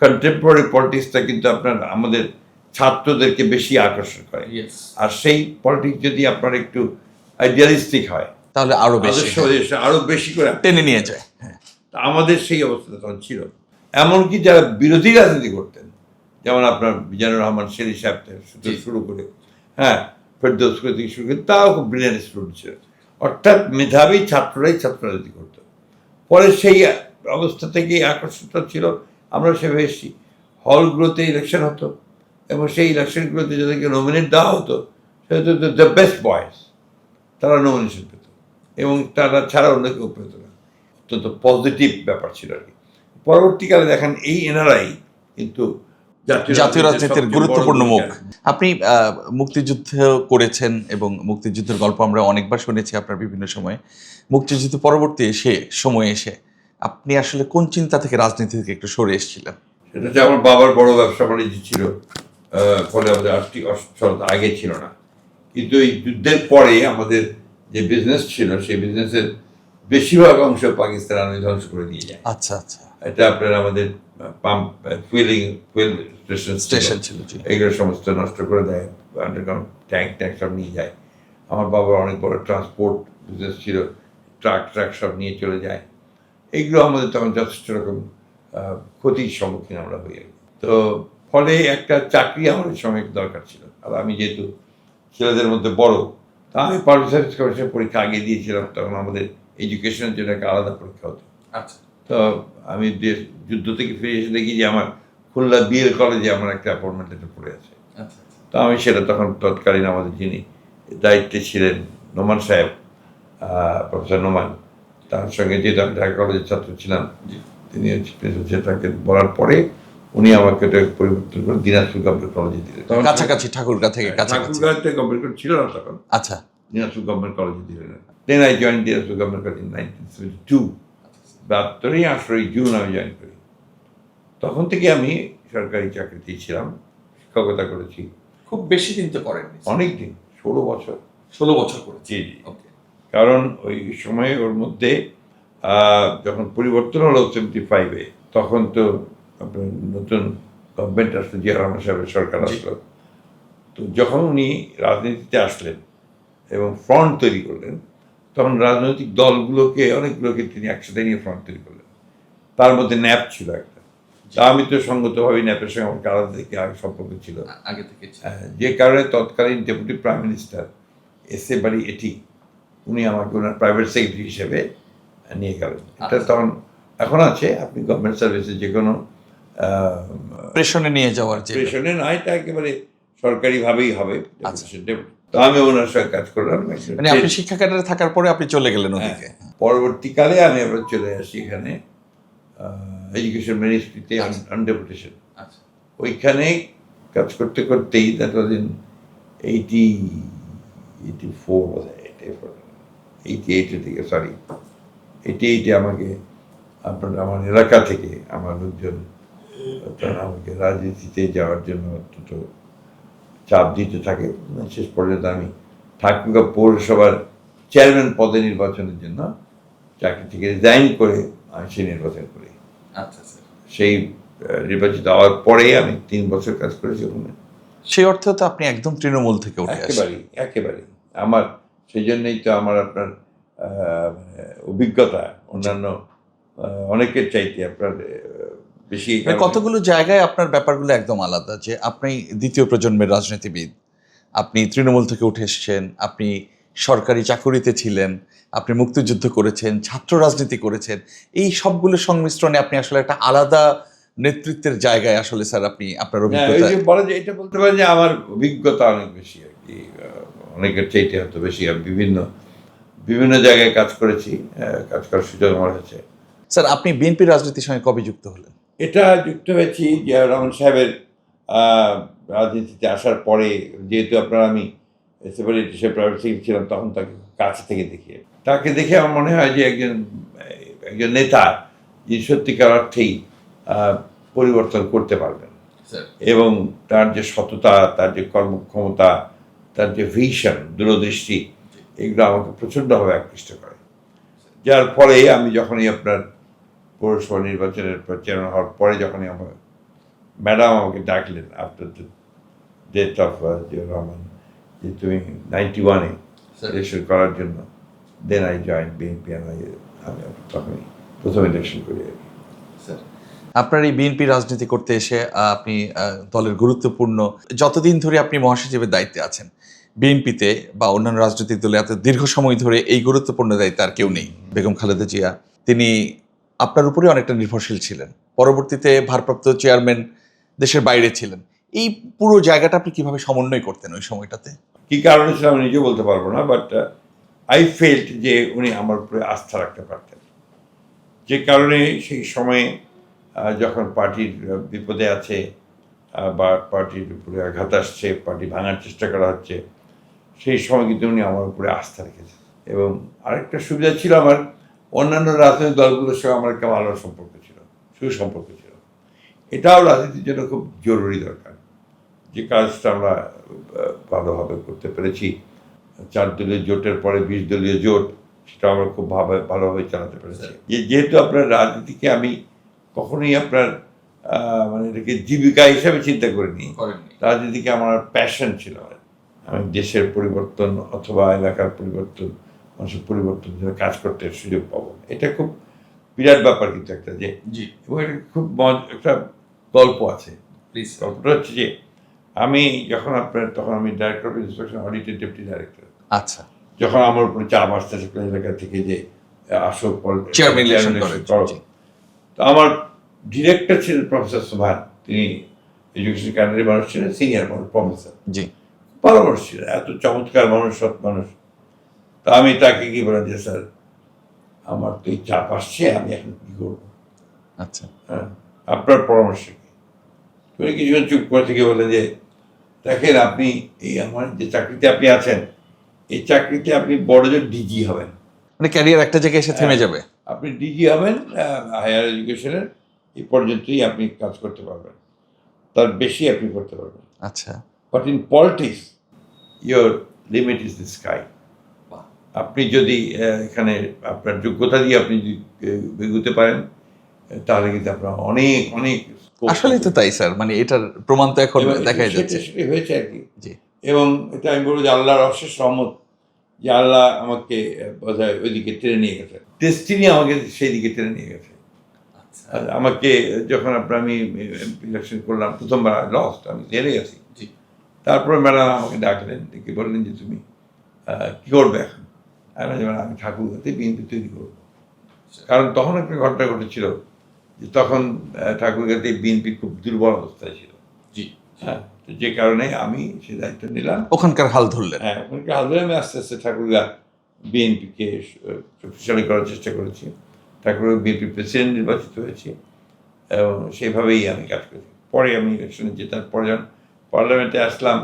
কন্টেম্পোরারি পলিটিক্সটা কিন্তু আপনার আমাদের ছাত্রদেরকে বেশি আকর্ষণ করে। আর সেই পলিটিক্স যদি আপনার একটু আইডিয়ালিস্টিক হয়, তাহলে আরো বেশি আরো বেশি করে টেনে নিয়ে যায়। তা আমাদের সেই অবস্থাটা তখন ছিল। এমনকি যারা বিরোধী রাজনীতি করতেন, যেমন আপনার মিজানুর রহমান শেরি সাহেব থেকে শুরু করে, হ্যাঁ, ফেরদৌস থেকে শুরু করে, তাও খুব ব্রিলিয়ান্ট স্টুডেন্ট ছিল। অর্থাৎ মেধাবী ছাত্ররাই ছাত্র রাজনীতি করত। পরে সেই অবস্থা থেকেই আকর্ষণটা ছিল। আমরা সেভাবে এসেছি, হলগুলোতে ইলেকশন হতো, এবং সেই ইলেকশনগুলোতে যাদেরকে নমিনেট দেওয়া হতো, সেটা হতো দ্য বেস্ট বয়েজ, তারা নমিনেশন পেত, এবং তারা ছাড়া অন্য কেউ পেত না। অত্যন্ত পজিটিভ ব্যাপার ছিল আর কি। পরবর্তীকালে দেখেন এই এনআরআই কিন্তু জাতীয় রাজনীতির গুরুত্বপূর্ণ মুখ। আপনি মুক্তিযুদ্ধ করেছেন এবং মুক্তিযুদ্ধের গল্প আমরা অনেকবার শুনেছি আপনার বিভিন্ন সময়ে। মুক্তিযুদ্ধ পরবর্তী সময়ে এসে আপনি আসলে কোন চিন্তা থেকে রাজনীতি থেকে একটু সরে এসেছিলেন? সেটা হচ্ছে আমার বাবার বড় ব্যবসা বাণিজ্য ছিল, ফলে আমাদের আর্থিক অসচ্ছলতা আগে ছিল না। কিন্তু এই যুদ্ধের পরে আমাদের যে বিজনেস ছিল, সেই বিজনেসের বেশিরভাগ অংশ পাকিস্তান আর্মি ধ্বংস করে দিয়ে যায়। আচ্ছা আচ্ছা। এটা আপনার আমাদের পাম্প, ফুয়েল স্টেশন ছিল, এগুলো সমস্ত নষ্ট করে দেয়, আন্ডারগ্রাউন্ড ট্যাঙ্ক সব নিয়ে যায়। আমার বাবার অনেক বড় ট্রান্সপোর্ট বিজনেস ছিল, ট্রাক সব নিয়ে চলে যায়। এইগুলো আমাদের তখন যথেষ্ট রকম ক্ষতির সম্মুখীন আমরা হই। তো ফলে একটা চাকরি আমাদের সময় দরকার ছিল। আর আমি যেহেতু ছেলেদের মধ্যে বড়, তা আমি পাবলিক সার্ভিস কমিশনের পরীক্ষা আগে দিয়েছিলাম। তখন আমাদের এডুকেশনের জন্য একটা আলাদা পরীক্ষা হতো। আচ্ছা। তো আমি যুদ্ধ থেকে ফিরে এসে দেখি যে আমার খুলনা বিএল কলেজে আমার একটা অ্যাপয়েন্টমেন্ট লেটার পড়ে আছে। তো আমি সেটা তখন তৎকালীন আমাদের যিনি দায়িত্বে ছিলেন নোমান সাহেব, প্রফেসর নোমান, তার সঙ্গে যেহেতু আমি ঢাকা কলেজের ছাত্র ছিলাম, তিনি তাকে বলার পরে উনি আমাকে এটা পরিবর্তন করে দিনাজপুর গভর্নমেন্ট কলেজে দিলেন। কাছাকাছি, ঠাকুরগাঁ থেকে কাছাকাছি। ঠাকুরগাঁতে গভর্নমেন্ট ছিল না তখন। আচ্ছা। দিনাজপুর গভর্নমেন্ট কলেজে দিলেন। Then I join Dinajpur government college in 1972। 8ই জুন আমি জয়েন করি। তখন থেকে আমি সরকারি চাকরিতেই ছিলাম, শিক্ষকতা করেছি। খুব বেশি দিন তো করেন? অনেক দিন, 16 বছর। 16 বছর করেছি। জি জি। কারণ ওই সময়ে ওর মধ্যে যখন পরিবর্তন হলো 75-এ, তখন তো আপনার নতুন গভর্নমেন্ট আসলো, জিয়া রহমান সাহেবের সরকার আসলো। তো যখন উনি রাজনীতিতে আসলেন এবং ফ্রন্ট তৈরি করলেন, তখন রাজনৈতিক দলগুলোকে অনেকগুলোকে তিনি একসাথে নিয়ে ফ্রন্ট তৈরি করলেন। তার মধ্যে ন্যাপ ছিল একটা। তা আমি তো সঙ্গতভাবে ন্যাপের সঙ্গে আমার আলাদা থেকে আগে সম্পর্ক ছিল, আগে থেকে। যে কারণে তৎকালীন deputy prime minister S A বাড়ি এটি, উনি আমাকে ওনার প্রাইভেট সেক্রেটারি হিসেবে নিয়ে গেলেন। এটা তখন এখন আছে, আপনি গভর্নমেন্ট সার্ভিসে যে কোনো প্রেশনে নিয়ে যাওয়ার, প্রেশনে নয়, এটা একেবারে সরকারিভাবেই হবে। তো আমি ওনার সঙ্গে কাজ করলাম। মানে আপনি শিক্ষা ক্যাডারে থাকার পরে আপনি চলে গেলেন ওদিকে? পরবর্তীকালে আমি আবার চলে আসি এখানে এডুকেশন মিনিস্ট্রিতে অন ডেপুটেশন। ওইখানে কাজ করতে করতেই দ্যাট ওয়াজ ইন 88 থেকে, সরি 88-এ আমাকে আমার এলাকা থেকে আমার লোকজন আমাকে রাজনীতিতে যাওয়ার জন্য অত্যন্ত চাপ দিতে থাকে। শেষ পর্যন্ত আমি ঠাকুরগাঁও পৌরসভার চেয়ারম্যান পদে নির্বাচনের জন্য চাকরি থেকে রিজাইন করে আমি সেই নির্বাচন করি। আচ্ছা স্যার। সেই নির্বাচিত হওয়ার পরে আমি 3 বছর কাজ করেছি ওখানে। সেই অর্থে তো আপনি একদম তৃণমূল থেকে উঠে আসেন। একেবারেই আমার সেই জন্যই তো আমার আপনার অভিজ্ঞতা অন্যান্য অনেকের চাইতে আপনার বেশি কতগুলো জায়গায় আপনার ব্যাপারগুলো একদম আলাদা, যে আপনি দ্বিতীয় প্রজন্মের রাজনীতিবিদ, আপনি তৃণমূল থেকে উঠে এসেছেন, আপনি সরকারি চাকুরিতে ছিলেন, আপনি মুক্তিযুদ্ধ করেছেন, ছাত্র রাজনীতি করেছেন, এই সবগুলোর সংমিশ্রণে আপনি আসলে একটা আলাদা নেতৃত্বের জায়গায় আসলে স্যার আপনি আপনার ওই অভিজ্ঞতা। যে বলা যায়, এটা বলতে পারেন যে আমার অভিজ্ঞতা অনেক বেশি আর কি, অনেকের চাইতে হয়তো বেশি। আমি বিভিন্ন বিভিন্ন জায়গায় কাজ করেছি, কাজ করার সুযোগ আমার হয়েছে। স্যার, আপনি বিএনপির রাজনীতির সঙ্গে কবে যুক্ত হলেন? এটা যুক্ত হয়েছি জিয়াউর রহমান সাহেবের রাজনীতিতে আসার পরে। যেহেতু আপনার আমি সেপারেট হিসেবে প্রাইভেট সেক্রেটারি ছিলাম, তখন তাকে কাছ থেকে তাকে দেখে আমার মনে হয় যে একজন একজন নেতা যিনি সত্যিকার অর্থেই পরিবর্তন করতে পারবেন, এবং তার যে সততা, তার যে কর্মক্ষমতা, তার যে ভিশন, দূরদৃষ্টি, এগুলো আমাকে প্রচণ্ডভাবে আকৃষ্ট করে। যার ফলে আমি যখনই আপনার পৌরসভা নির্বাচনের চেয়ারম্যান হওয়ার পরে যখনই আমার ম্যাডাম আমাকে ডাকলেন after the death of Ziaur Rahman, যে তুমি 91-এ ইলেকশন করার জন্য, দেন আই জয়েন বিএনপি। আমি তখনই প্রথম ইলেকশন করি আর কি। আপনার এই বিএনপি রাজনীতি করতে এসে আপনি দলের গুরুত্বপূর্ণ, যতদিন ধরে আপনি মহাসচিবের দায়িত্বে আছেন বিএনপিতে বা অন্যান্য রাজনৈতিক দলে, এত দীর্ঘ সময় ধরে এই গুরুত্বপূর্ণ দায়িত্বে আর কেউ নেই। বেগম খালেদা জিয়া, তিনি আপনার উপরে অনেকটা নির্ভরশীল ছিলেন। পরবর্তীতে ভারপ্রাপ্ত চেয়ারম্যান দেশের বাইরে ছিলেন। এই পুরো জায়গাটা আপনি কিভাবে সমন্বয় করতেন ওই সময়টাতে? কী কারণে ছিল আমি নিজেও বলতে পারবো না, বাট আই ফেল্ট যে উনি আমার উপরে আস্থা রাখতে পারতেন। যে কারণে সেই সময়ে যখন পার্টির বিপদে আছে বা পার্টির উপরে আঘাত আসছে, পার্টি ভাঙার চেষ্টা করা হচ্ছে, সেই সময় কিন্তু উনি আমার উপরে আস্থা রেখেছেন। এবং আরেকটা সুবিধা ছিল, আমার অন্যান্য রাজনৈতিক দলগুলোর সঙ্গে আমার একটা ভালো সম্পর্ক ছিল, সুসম্পর্ক ছিল। এটাও রাজনীতির জন্য খুব জরুরি দরকার। যে কাজটা আমরা ভালোভাবে করতে পেরেছি, 4 দলীয় জোটের পরে 20 দলীয় জোট, সেটা আমরা খুব ভালোভাবে চালাতে পেরেছি। যেহেতু আপনার রাজনীতিকে আমি কখনোই আপনার মানে এটাকে জীবিকা হিসাবে চিন্তা করিনি, রাজনীতিকে আমার প্যাশন ছিল। আমি দেশের পরিবর্তন অথবা এলাকার পরিবর্তন, মানুষের পরিবর্তন জন্য কাজ করতে সুযোগ পাবো, এটা খুব বিরাট ব্যাপার। কিন্তু একটা যে এবং এটা খুব একটা গল্প আছে। গল্পটা হচ্ছে যে আমি যখন তখন আমি ডাইরেক্টর অফ ইন্সপেকশন অডিটের ডেপুটি ডাইরেক্টর। আচ্ছা। যখন আমার উপরে চাপ আসতে এলাকা থেকে যে আসল চেয়ারম্যান, তো আমার ডিরেক্টর ছিলেন প্রফেসর সুভান, তিনি এডুকেশন ক্যাডারের মানুষ ছিলেন, সিনিয়র মানুষ, প্রফেসর, ভালো মানুষ ছিলেন, এত চমৎকার মানুষ, সৎ মানুষ। তা আমি তাকে কি বলেন যে স্যার, আমার তো এই চাপ আসছে, আমি এখন কি করবো? আচ্ছা, হ্যাঁ, আপনার পরামর্শ কি? তুমি কিছুক্ষণ চুপ করে থেকে বলেন যে দেখেন, আপনি এই আমার যে চাকরিতে আপনি আছেন, এই চাকরিতে আপনি বড়জোর ডিজি হবেন, মানে ক্যারিয়ার একটা জায়গায় এসে থেমে যাবে। আপনি ডিজি হবেন হায়ার এডুকেশনের, এই পর্যন্তই আপনি কাজ করতে পারবেন, তার বেশি আপনি করতে পারবেন। আচ্ছা। But in politics your limit is the sky. আপনি যদি এখানে আপনার যোগ্যতা দিয়ে আপনি যদি এগোতে পারেন, তাহলে কিন্তু আপনার অনেক অনেক। আসলেই তো তাই স্যার, মানে এটার প্রমাণ তো এখন দেখাই যাচ্ছে। সেটাই হয়েছে আর কি। এবং এটা আমি বলবো যে আল্লাহর অশেষ রহমত, যে আল্লাহ আমাকে বোধহয় ওইদিকে টেনে নিয়ে গেছে, ডেস্টিনি আমাকে সেই দিকে টেনে নিয়ে গেছে। আমাকে যখন আমি ইলেকশন করলাম, প্রথমবার লস্ট, আমি জেলে গেছি। তারপরে ম্যাডাম আমাকে ডাকলেন, ডেকে বললেন যে তুমি কী করবে এখন? আমি ঠাকুরগাঁতে বিএনপি তৈরি করবো। কারণ তখন একটা ঘটনা ঘটেছিল যে তখন ঠাকুরগাঁতে বিএনপি খুব দুর্বল অবস্থায় ছিল। হ্যাঁ, যে কারণে আমি সে দায়িত্ব নিলাম, ওখানকার হাল ধরলেন। হ্যাঁ, ওখানকার হাল ধরে আমি আস্তে আস্তে ঠাকুরগাঁ বিএনপিকে শক্তিশালী করার চেষ্টা করেছি। ঠাকুরগাঁ বিএনপি প্রেসিডেন্ট নির্বাচিত হয়েছে এবং সেইভাবেই আমি কাজ করেছি। পরে আমি ইলেকশনে জেতার পরে যখন পার্লামেন্টে আসলাম,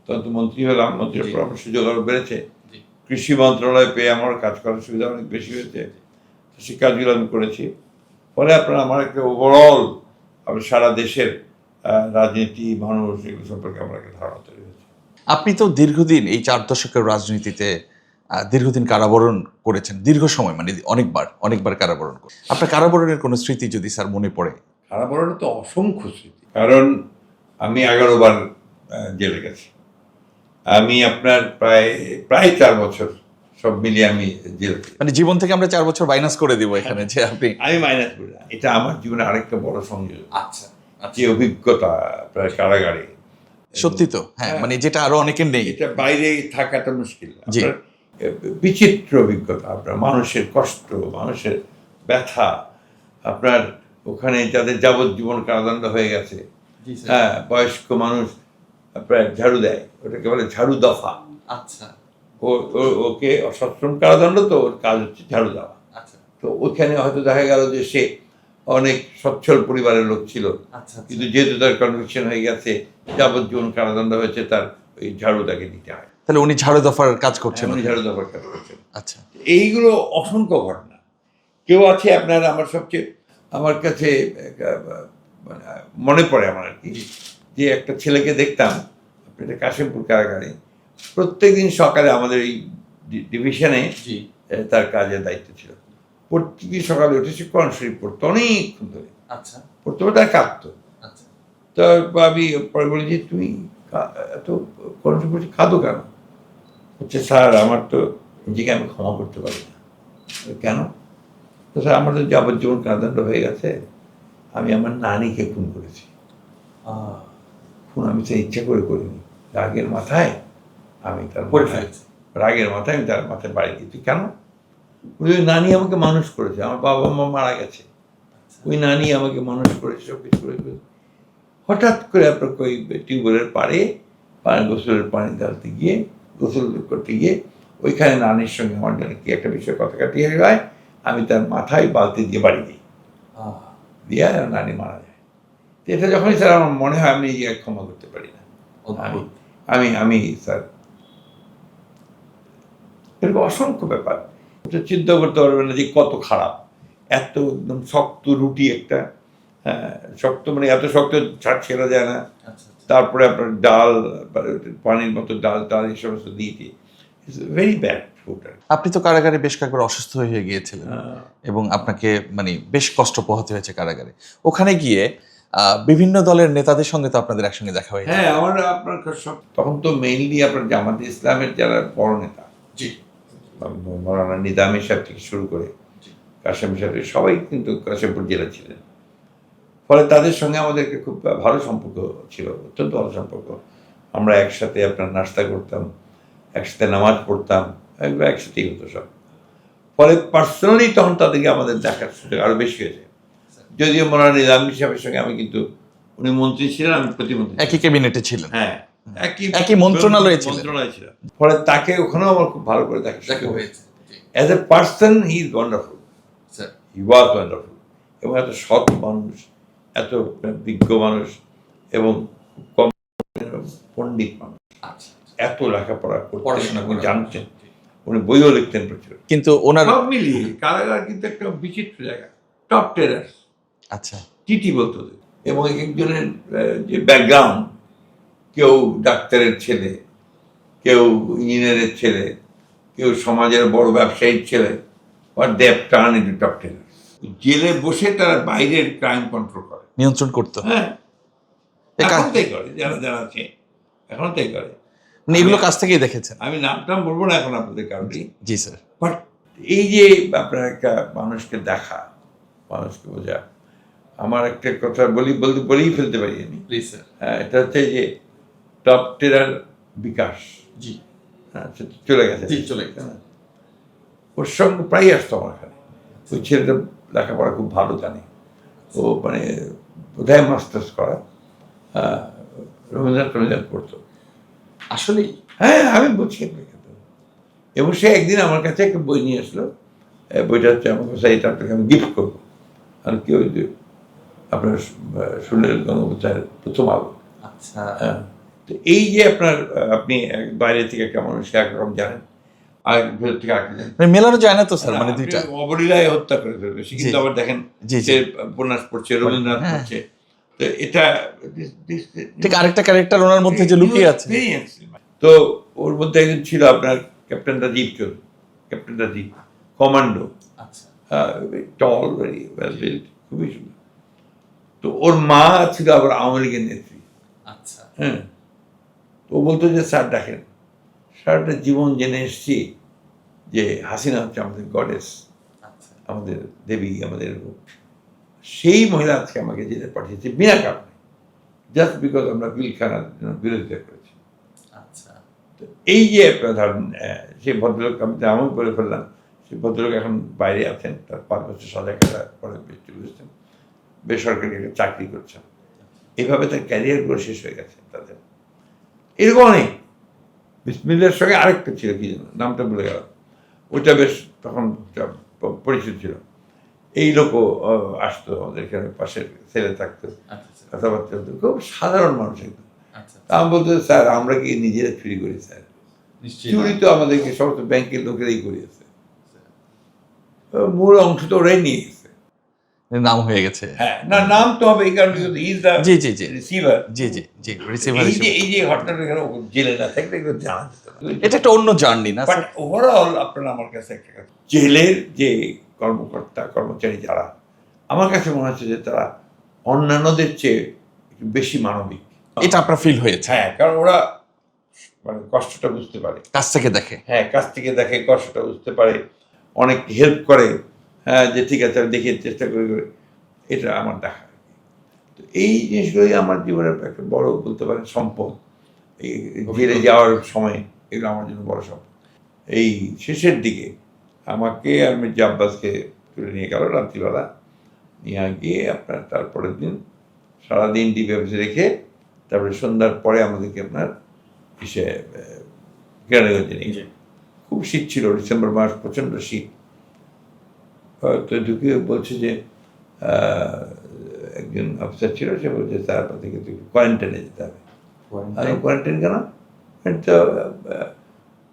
তখন তো মন্ত্রী হলাম, মন্ত্রীর পর আমার সুযোগ আরও বেড়েছে। কৃষি মন্ত্রণালয় পেয়ে আমার কাজ করার সুবিধা অনেক বেশি হয়েছে, সেই কাজগুলো আমি করেছি। ফলে আমার একটা ওভারঅল সারা দেশের রাজনীতি, মানুষ, এগুলো সম্পর্কে আমার একটা ধারণা তৈরি হয়েছে। আপনি তো দীর্ঘদিন এই 4 দশকের রাজনীতিতে দীর্ঘদিন কারাবরণ করেছেন, দীর্ঘ সময়, মানে অনেকবার কারাবরণ করেন। আপনার কারাবরণের কোনো স্মৃতি যদি স্যার মনে পড়ে? কারাবরণে তো অসংখ্য স্মৃতি, কারণ আমি 11 বার জেলে গেছি। আমি আপনার প্রায় 4 বছর সব মিলিয়ে আমি জেল। মানে জীবন থেকে আমরা 4 বছর মাইনাস করে দিব এখানে যে আপনি। আমি মাইনাস করি না, এটা আমার জীবনে আরেকটা বড় সংযোগ। আচ্ছা যে অভিজ্ঞতা প্রায় কারাগারে, সত্যি তো, হ্যাঁ, মানে যেটা আরো অনেকের নেই। এটা বাইরে থাকাটা মুশকিল। জি। আপনার বিচিত্র অভিজ্ঞতা, আপনার মানুষের কষ্ট, মানুষের ব্যথা, আপনার ওখানে যাদের যাবজ্জীবন কারাদণ্ড হয়ে গেছে, হ্যাঁ, বয়স্ক মানুষ প্রায় ঝাড়ু দেয়, ওটাকে বলে ঝাড়ু দফা। আচ্ছা ওকে সশ্রম কারাদণ্ড, তো ওর কাজ হচ্ছে ঝাড়ু দেওয়া। আচ্ছা তো ওইখানে হয়তো দেখা গেল যে সে অনেক সচ্ছল পরিবারের লোক ছিল, আচ্ছা কিন্তু যেহেতু তার কনভিকশন হয়ে গেছে, যাবজ্জীবন কারাদণ্ড হয়েছে, তার ওই ঝাড়ু তাকে দিতে হয়। তাহলে উনি ঝাড়ু দফার কাজ করছেন। উনি ঝাড়ু দফার কাজ করছেন। আচ্ছা এইগুলো অসংখ্য ঘটনা। কেউ আছে আপনার, আমার কাছে মানে মনে পড়ে আমার আর কি, যে একটা ছেলেকে দেখতাম এটা কাশিমপুর কারাগারে, প্রত্যেকদিন সকালে আমাদের এই ডিভিশনে জি তার কাজের দায়িত্ব ছিল। প্রত্যেকদিন সকালে উঠে সে কোরআন শরীফ পড়তো অনেকক্ষণ ধরে, আচ্ছা পড়তে পড়তে আর কাঁদতো। আচ্ছা তো আমি পরে বলি যে তুমি এত কোরআন শরীফ পড়ছি, কাঁদো কেন? হচ্ছে স্যার আমার তো নিজেকে আমি ক্ষমা করতে পারি না। কেন? তো স্যার আমার তো যাবজ্জীবন কারাদণ্ড হয়ে গেছে, আমি আমার নানিকে খুন করেছি। খুন আমি তো ইচ্ছা করে করিনি, রাগের মাথায় আমি তার রাগের মাথায় আমি তার মাথায় বাড়ি দিয়েছি। কেন? ওই নানি আমাকে মানুষ করেছে, আমার বাবা মা মারা গেছে, ওই নানি আমাকে মানুষ করেছে, সব কিছু করে। হঠাৎ করে আপনার ওই টিউবওয়েলের পাড়ে গোসলের পানি ঢালতে গিয়ে, গোসল করতে গিয়ে ওইখানে নানির সঙ্গে আমার জন্য কি একটা বিষয় কথা কাটিয়ে যায়, আমি তার মাথায় বালতি দিয়ে বাড়ি দিই, দিয়ে নানি মারা যায়। তো এটা যখনই স্যার আমার মনে হয় আমি নিজেকে ক্ষমা করতে পারি না। আমি আমি স্যার এরকম অসংখ্য ব্যাপার চিন্তা করতে পারবেন না যে কত খারাপ। এত একদম শক্ত রুটি একটা, হ্যাঁ শক্ত, মানে এত শক্ত ছাড় ছেড়া যায় না। তারপরে আপনার ডাল, পানির মতো ডাল টাল এই সমস্ত দিয়ে ভেরি ব্যাড ফুড। আপনি তো কারাগারে বেশ কয়েকবার অসুস্থ হয়ে গিয়েছিলেন এবং আপনাকে মানে বেশ কষ্ট পোহাতে হয়েছে কারাগারে। ওখানে গিয়ে বিভিন্ন দলের নেতাদের সঙ্গে তো আপনাদের একসঙ্গে দেখা হয়েছে। হ্যাঁ, আমার আপনার তখন তো মেইনলি আপনার জামাতে ইসলামের যারা বড় নেতা, জি, মৌলানা নিজামী সাহেব থেকে শুরু করে কাশেম সাহেব, সবাই কিন্তু কাশেমপুর জেলা ছিলেন। ফলে তাদের সঙ্গে আমাদেরকে খুব ভালো সম্পর্ক ছিল, অত্যন্ত ভালো সম্পর্ক। আমরা একসাথে আপনার নাস্তা করতাম, একসাথে নামাজ পড়তাম, এগুলো একসাথেই হতো সব। ফলে পার্সোনালি তখন তাদেরকে আমাদের দেখার সুযোগ আরও বেশি হয়েছে। যদিও মৌলানা নিজামী সাহেবের সঙ্গে আমি কিন্তু, উনি মন্ত্রী ছিলেন, আমি প্রতিমন্ত্রী, একই ক্যাবিনেটে ছিলেন, হ্যাঁ একই মন্ত্রণালয়ে ছিল। ফলে তাকে ওখানেও আমার খুব ভালো করে দেখা হয়েছে। As a person he is wonderful, he was wonderful. এবং এত সৎ মানুষ, এত বিজ্ঞ মানুষ, এবং কম পণ্ডিত মানুষ, এত লেখাপড়া পড়াশোনা করে জানতেন, উনি বইও লিখতেন প্রচুর। কিন্তু ওনার সব মিলিয়ে কারাগার কিন্তু একটা বিচিত্র জায়গা, টপ টেরার। আচ্ছা, টিটি বলতো। এবং একজনের যে ব্যাকগ্রাউন্ড, কেউ ডাক্তারের ছেলে, কেউ ইঞ্জিনিয়ারের ছেলে, কেউ সমাজের বড় ব্যবসায়ীর ছেলে, বা দেব টার্ন ইন্টু টপ টেরার। জেলে বসে তারা বাইরের ক্রাইম কন্ট্রোল করে, নিয়ন্ত্রণ করতো। হ্যাঁ, এখন তাই করে, যারা যারা আছে এখনো তাই করে। এগুলো কাছ থেকেই দেখেছেন। আমি নামটাম বলবো না এখন আপনাদের কারণে। জি স্যার। বাট এই যে আপনার একটা মানুষকে দেখা, মানুষকে বোঝা, আমার একটা কথা বলেই ফেলতে পারি আমি। Please sir. হ্যাঁ, এটা হচ্ছে যে টপ টেরার বিকাশ। জি, হ্যাঁ, সে চলে গেছে। চলে গেছে। ওর সঙ্গে প্রায় আসতো আমার এখানে। ওই ছেলেটা লেখাপড়া খুব ভালো জানে, ও মানে বোধহয় মাস্টার্স করা, রবীন্দ্রনাথ পড়তো আসলেই। হ্যাঁ, আমি বলছি আপনাকে। এবং সে একদিন আমার কাছে একটা বই নিয়ে আসলো, বইটা হচ্ছে আমার কাছে, এটা আপনাকে আমি গিফট করবো। আর কি ওই যে আপনার সুনীল গঙ্গোপাধ্যায়ের প্রথম আলো। আচ্ছা, হ্যাঁ, তো এই যে আপনার আপনি বাইরে থেকে একটা মানুষ একরকম জানেন, আর ভেতর থেকে আগে জানেন, মেলানো যায় না তো স্যার, মানে দুইটা অবলীলায় হত্যা করে ফেলবে সে। কিন্তু আবার দেখেন সে উপন্যাস পড়ছে, রবীন্দ্রনাথ পড়ছে, তো এটা ঠিক আরেকটা ক্যারেক্টার ওনার মধ্যে যে লুকিয়ে আছে। তো ওর মধ্যে একজন ছিল আপনার captain Rajiv Chowdhury, captain Rajiv, commando, tall, very well built, খুবই সুন্দর। তো ওর মা ছিল আবার আওয়ামী লীগের নেত্রী। আচ্ছা, হ্যাঁ, তো ও বলতো যে স্যার দেখেন, সারাটা জীবন জেনে এসছি যে হাসিনা হচ্ছে আমাদের গডেস, আচ্ছা আমাদের দেবী, আমাদের সেই মহিলা আজকে আমাকে জেলে পাঠিয়েছে বিনা কারণে, জাস্ট বিকজ আমরা পিলখানার বিরোধিতা করেছি। আচ্ছা তো এই যে ধরেন সেই ভদ্রলোক আমি এমন করে ফেললাম, সেই ভদ্রলোক এখন বাইরে আছেন, তার 5 বছর সাজা কাটা পরে চলে এসেছেন, বেসরকারি একটা চাকরি করছেন। এইভাবে তার ক্যারিয়ারগুলো শেষ হয়ে গেছে তাদের। এরকম অনেক। বিসমিল্লার সঙ্গে আরেকটা ছিল, কি যেন নামটা ভুলে গেলাম, ওইটা বেশ তখন পরিচিত ছিল। এই লোকও আসতো আমাদের এখানে, পাশের ছেলে থাকতো, আচ্ছা কথাবার্তা হতো, খুব সাধারণ মানুষ একদম। আচ্ছা তা আমি বলতো, স্যার আমরা কি নিজেরা চুরি করি স্যার? নিশ্চয়ই চুরি তো আমাদেরকে সমস্ত ব্যাংকের লোকেরাই করিয়েছে, মূল অংশ তো ওরাই নিয়ে গেছে। নাম হয়ে গেছে। হ্যাঁ, না নাম তো হবে, এই কারণে is the G G G receiver. G G G receiver এই যে ঘটনাটা এখানে জেলে না থাকলে এগুলো জানা যেত না। এটা একটা অন্য জার্নি না বাট ওভারঅল আপনারা আমার কাছে একটা কথা, জেলের যে কর্মকর্তা কর্মচারী যারা, আমার কাছে মনে হচ্ছে যে তারা অন্যান্যদের চেয়ে একটু বেশি মানবিক। এটা আপনার ফিল হয়েছে? হ্যাঁ, কারণ ওরা মানে কষ্টটা বুঝতে পারে, কাছ থেকে দেখে। হ্যাঁ কাছ থেকে দেখে, কষ্টটা বুঝতে পারে, অনেক হেল্প করে। হ্যাঁ, যে ঠিক আছে আমি দেখে চেষ্টা করি, এটা আমার দেখা। তো এই জিনিসগুলোই আমার জীবনের একটা বড় বলতে পারেন সম্পদ। এই জেলে যাওয়ার সময় এগুলো আমার জন্য বড় সম্পদ। এই শেষের দিকে আমাকে আর মির্জা আব্বাসকে তুলে নিয়ে গেল রাত্রিবেলা, নিয়ে গিয়ে আপনার তারপরের দিন সারাদিন ডিবি অফিসে রেখে তারপরে সন্ধ্যার পরে আমাদেরকে আপনার এসে কেরানীগঞ্জে নিয়ে গেল। খুব শীত ছিল, ডিসেম্বর মাস, প্রচণ্ড শীত। তো ঢুকে বলছে যে একজন অফিসার ছিল, সে বলছে স্যার আপনাদেরকে তো কোয়ারেন্টাইনে যেতে হবে। কোয়ারেন্টাইন কেন? তো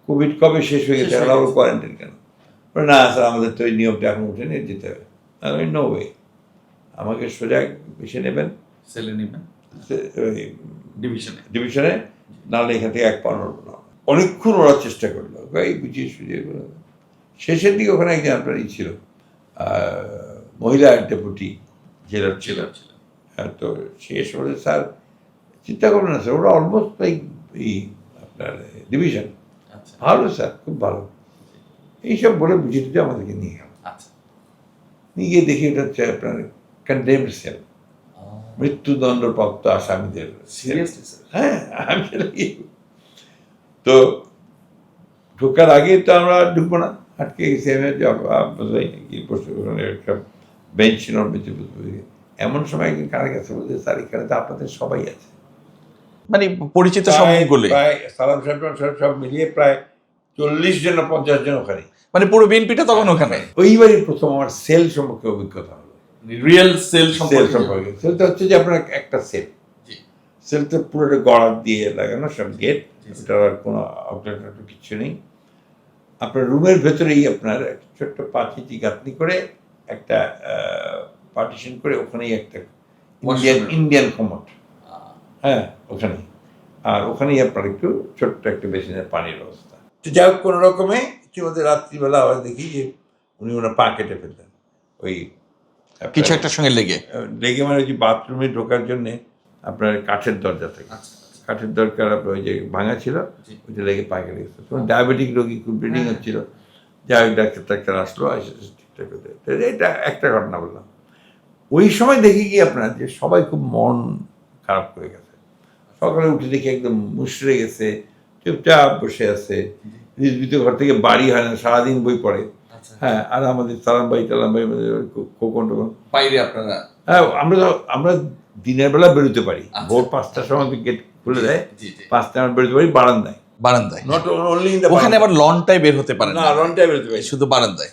কোভিড কবে শেষ হয়ে গেছে, আবার কোয়ারেন্টাইন কেন? না স্যার আমাদের তো এই নিয়মটা এখন উঠে নিয়ে যেতে হবে। আমি নো ওয়ে, আমাকে সোজা এসে নেবেন সেলে নেবেন ডিভিশনে, নাহলে এখান থেকে 1 পা নড়বো না। অনেকক্ষণ ওরা চেষ্টা করলো, এই বুঝিয়ে সুঝিয়ে। শেষের দিকে ওখানে একজন আপনার ছিল মহিলা ডেপুটি জেলার ছিল। হ্যাঁ, তো সে এসে বলে স্যার চিন্তা করবেন না স্যার, ওরা অলমোস্ট লাইক এই আপনার ডিভিশন, ভালো স্যার, খুব ভালো। এইসব বলে বুঝিয়ে দিতে আমাদেরকে নিয়ে গেল। নিয়ে গিয়ে দেখি ওটা হচ্ছে আপনার কন্ডেমড সেল, মৃত্যুদণ্ডপ্রাপ্ত আসামিদের। হ্যাঁ, আমি তো ঢোকার আগে তো আমরা ঢুকবো না, আটকে গেছি। আমি একটা বেঞ্চ ছিল, বেঞ্চে এমন সময় একদিন কার কাছে বলছে স্যার এখানে তো আপনাদের সবাই আছে, মানে পরিচিত সবগুলো, প্রায় সালাম সাহেব সব মিলিয়ে প্রায় 40 জন না 50 জন ওখানে, মানে পুরো বিএনপিটা তখন ওখানে। ওইবারই প্রথম আমার সেল সম্পর্কে অভিজ্ঞতা হলো। রিয়েল সেল সম্পর্কে সেলটা হচ্ছে যে আপনার একটা সেল, সেলটা পুরোটা গড়া দিয়ে লাগানো, সব গেট, ওটার কোনো আউটলেট কিছু নেই। আপনার রুমের ভেতরেই আপনার ছোট্ট 5 ইঞ্চি গাঁথনি করে একটা পার্টিশন করে, ওখানেই একটা ইন্ডিয়ান কমোড, হ্যাঁ ওখানেই, আর ওখানেই আপনার একটু ছোট্ট একটা বেসিনের পানির ব্যবস্থা। তো যাই হোক কোনো রকমে ইতিমধ্যে রাত্রিবেলা আবার দেখি যে উনি ওনার পা কেটে ফেললেন, ওই কিছু একটা সঙ্গে লেগে মানে ওই যে বাথরুমে ঢোকার জন্যে আপনার কাঠের দরজা থাকে, কাঠের দরকার আপনার ওই যে ভাঙা ছিল, ওইটা লেগে পা কেটে গেছে। তখন ডায়াবেটিক রোগী খুব ব্লিডিং হচ্ছিল, যাই হোক ডাক্তার আসলো, ঠিকঠাক হতে। এটা একটা ঘটনা বললাম। ওই সময় দেখি কি আপনার যে সবাই খুব মন খারাপ করে গেছে। সকালে উঠে দেখি একদম মুশড়ে গেছে, চুপচাপ বসে আছে, নিজ ঘর থেকে বাড়ি হয় না, সারাদিন বই পড়ে। হ্যাঁ, আর আমাদের সালাম ভাই খোকন টোকন বাইরে আপনারা, হ্যাঁ আমরা দিনের বেলা বেরোতে পারি, ভোর 5টার সময় গেট খুলে দেয়, 5টায় আমরা বেরোতে পারি বারান্দায়, নট অনলি ইন দ্য, ওখানে আবার লনটাই বের হতে পারে না, লনটায় বেরোতে পারি, শুধু বারান্দায়।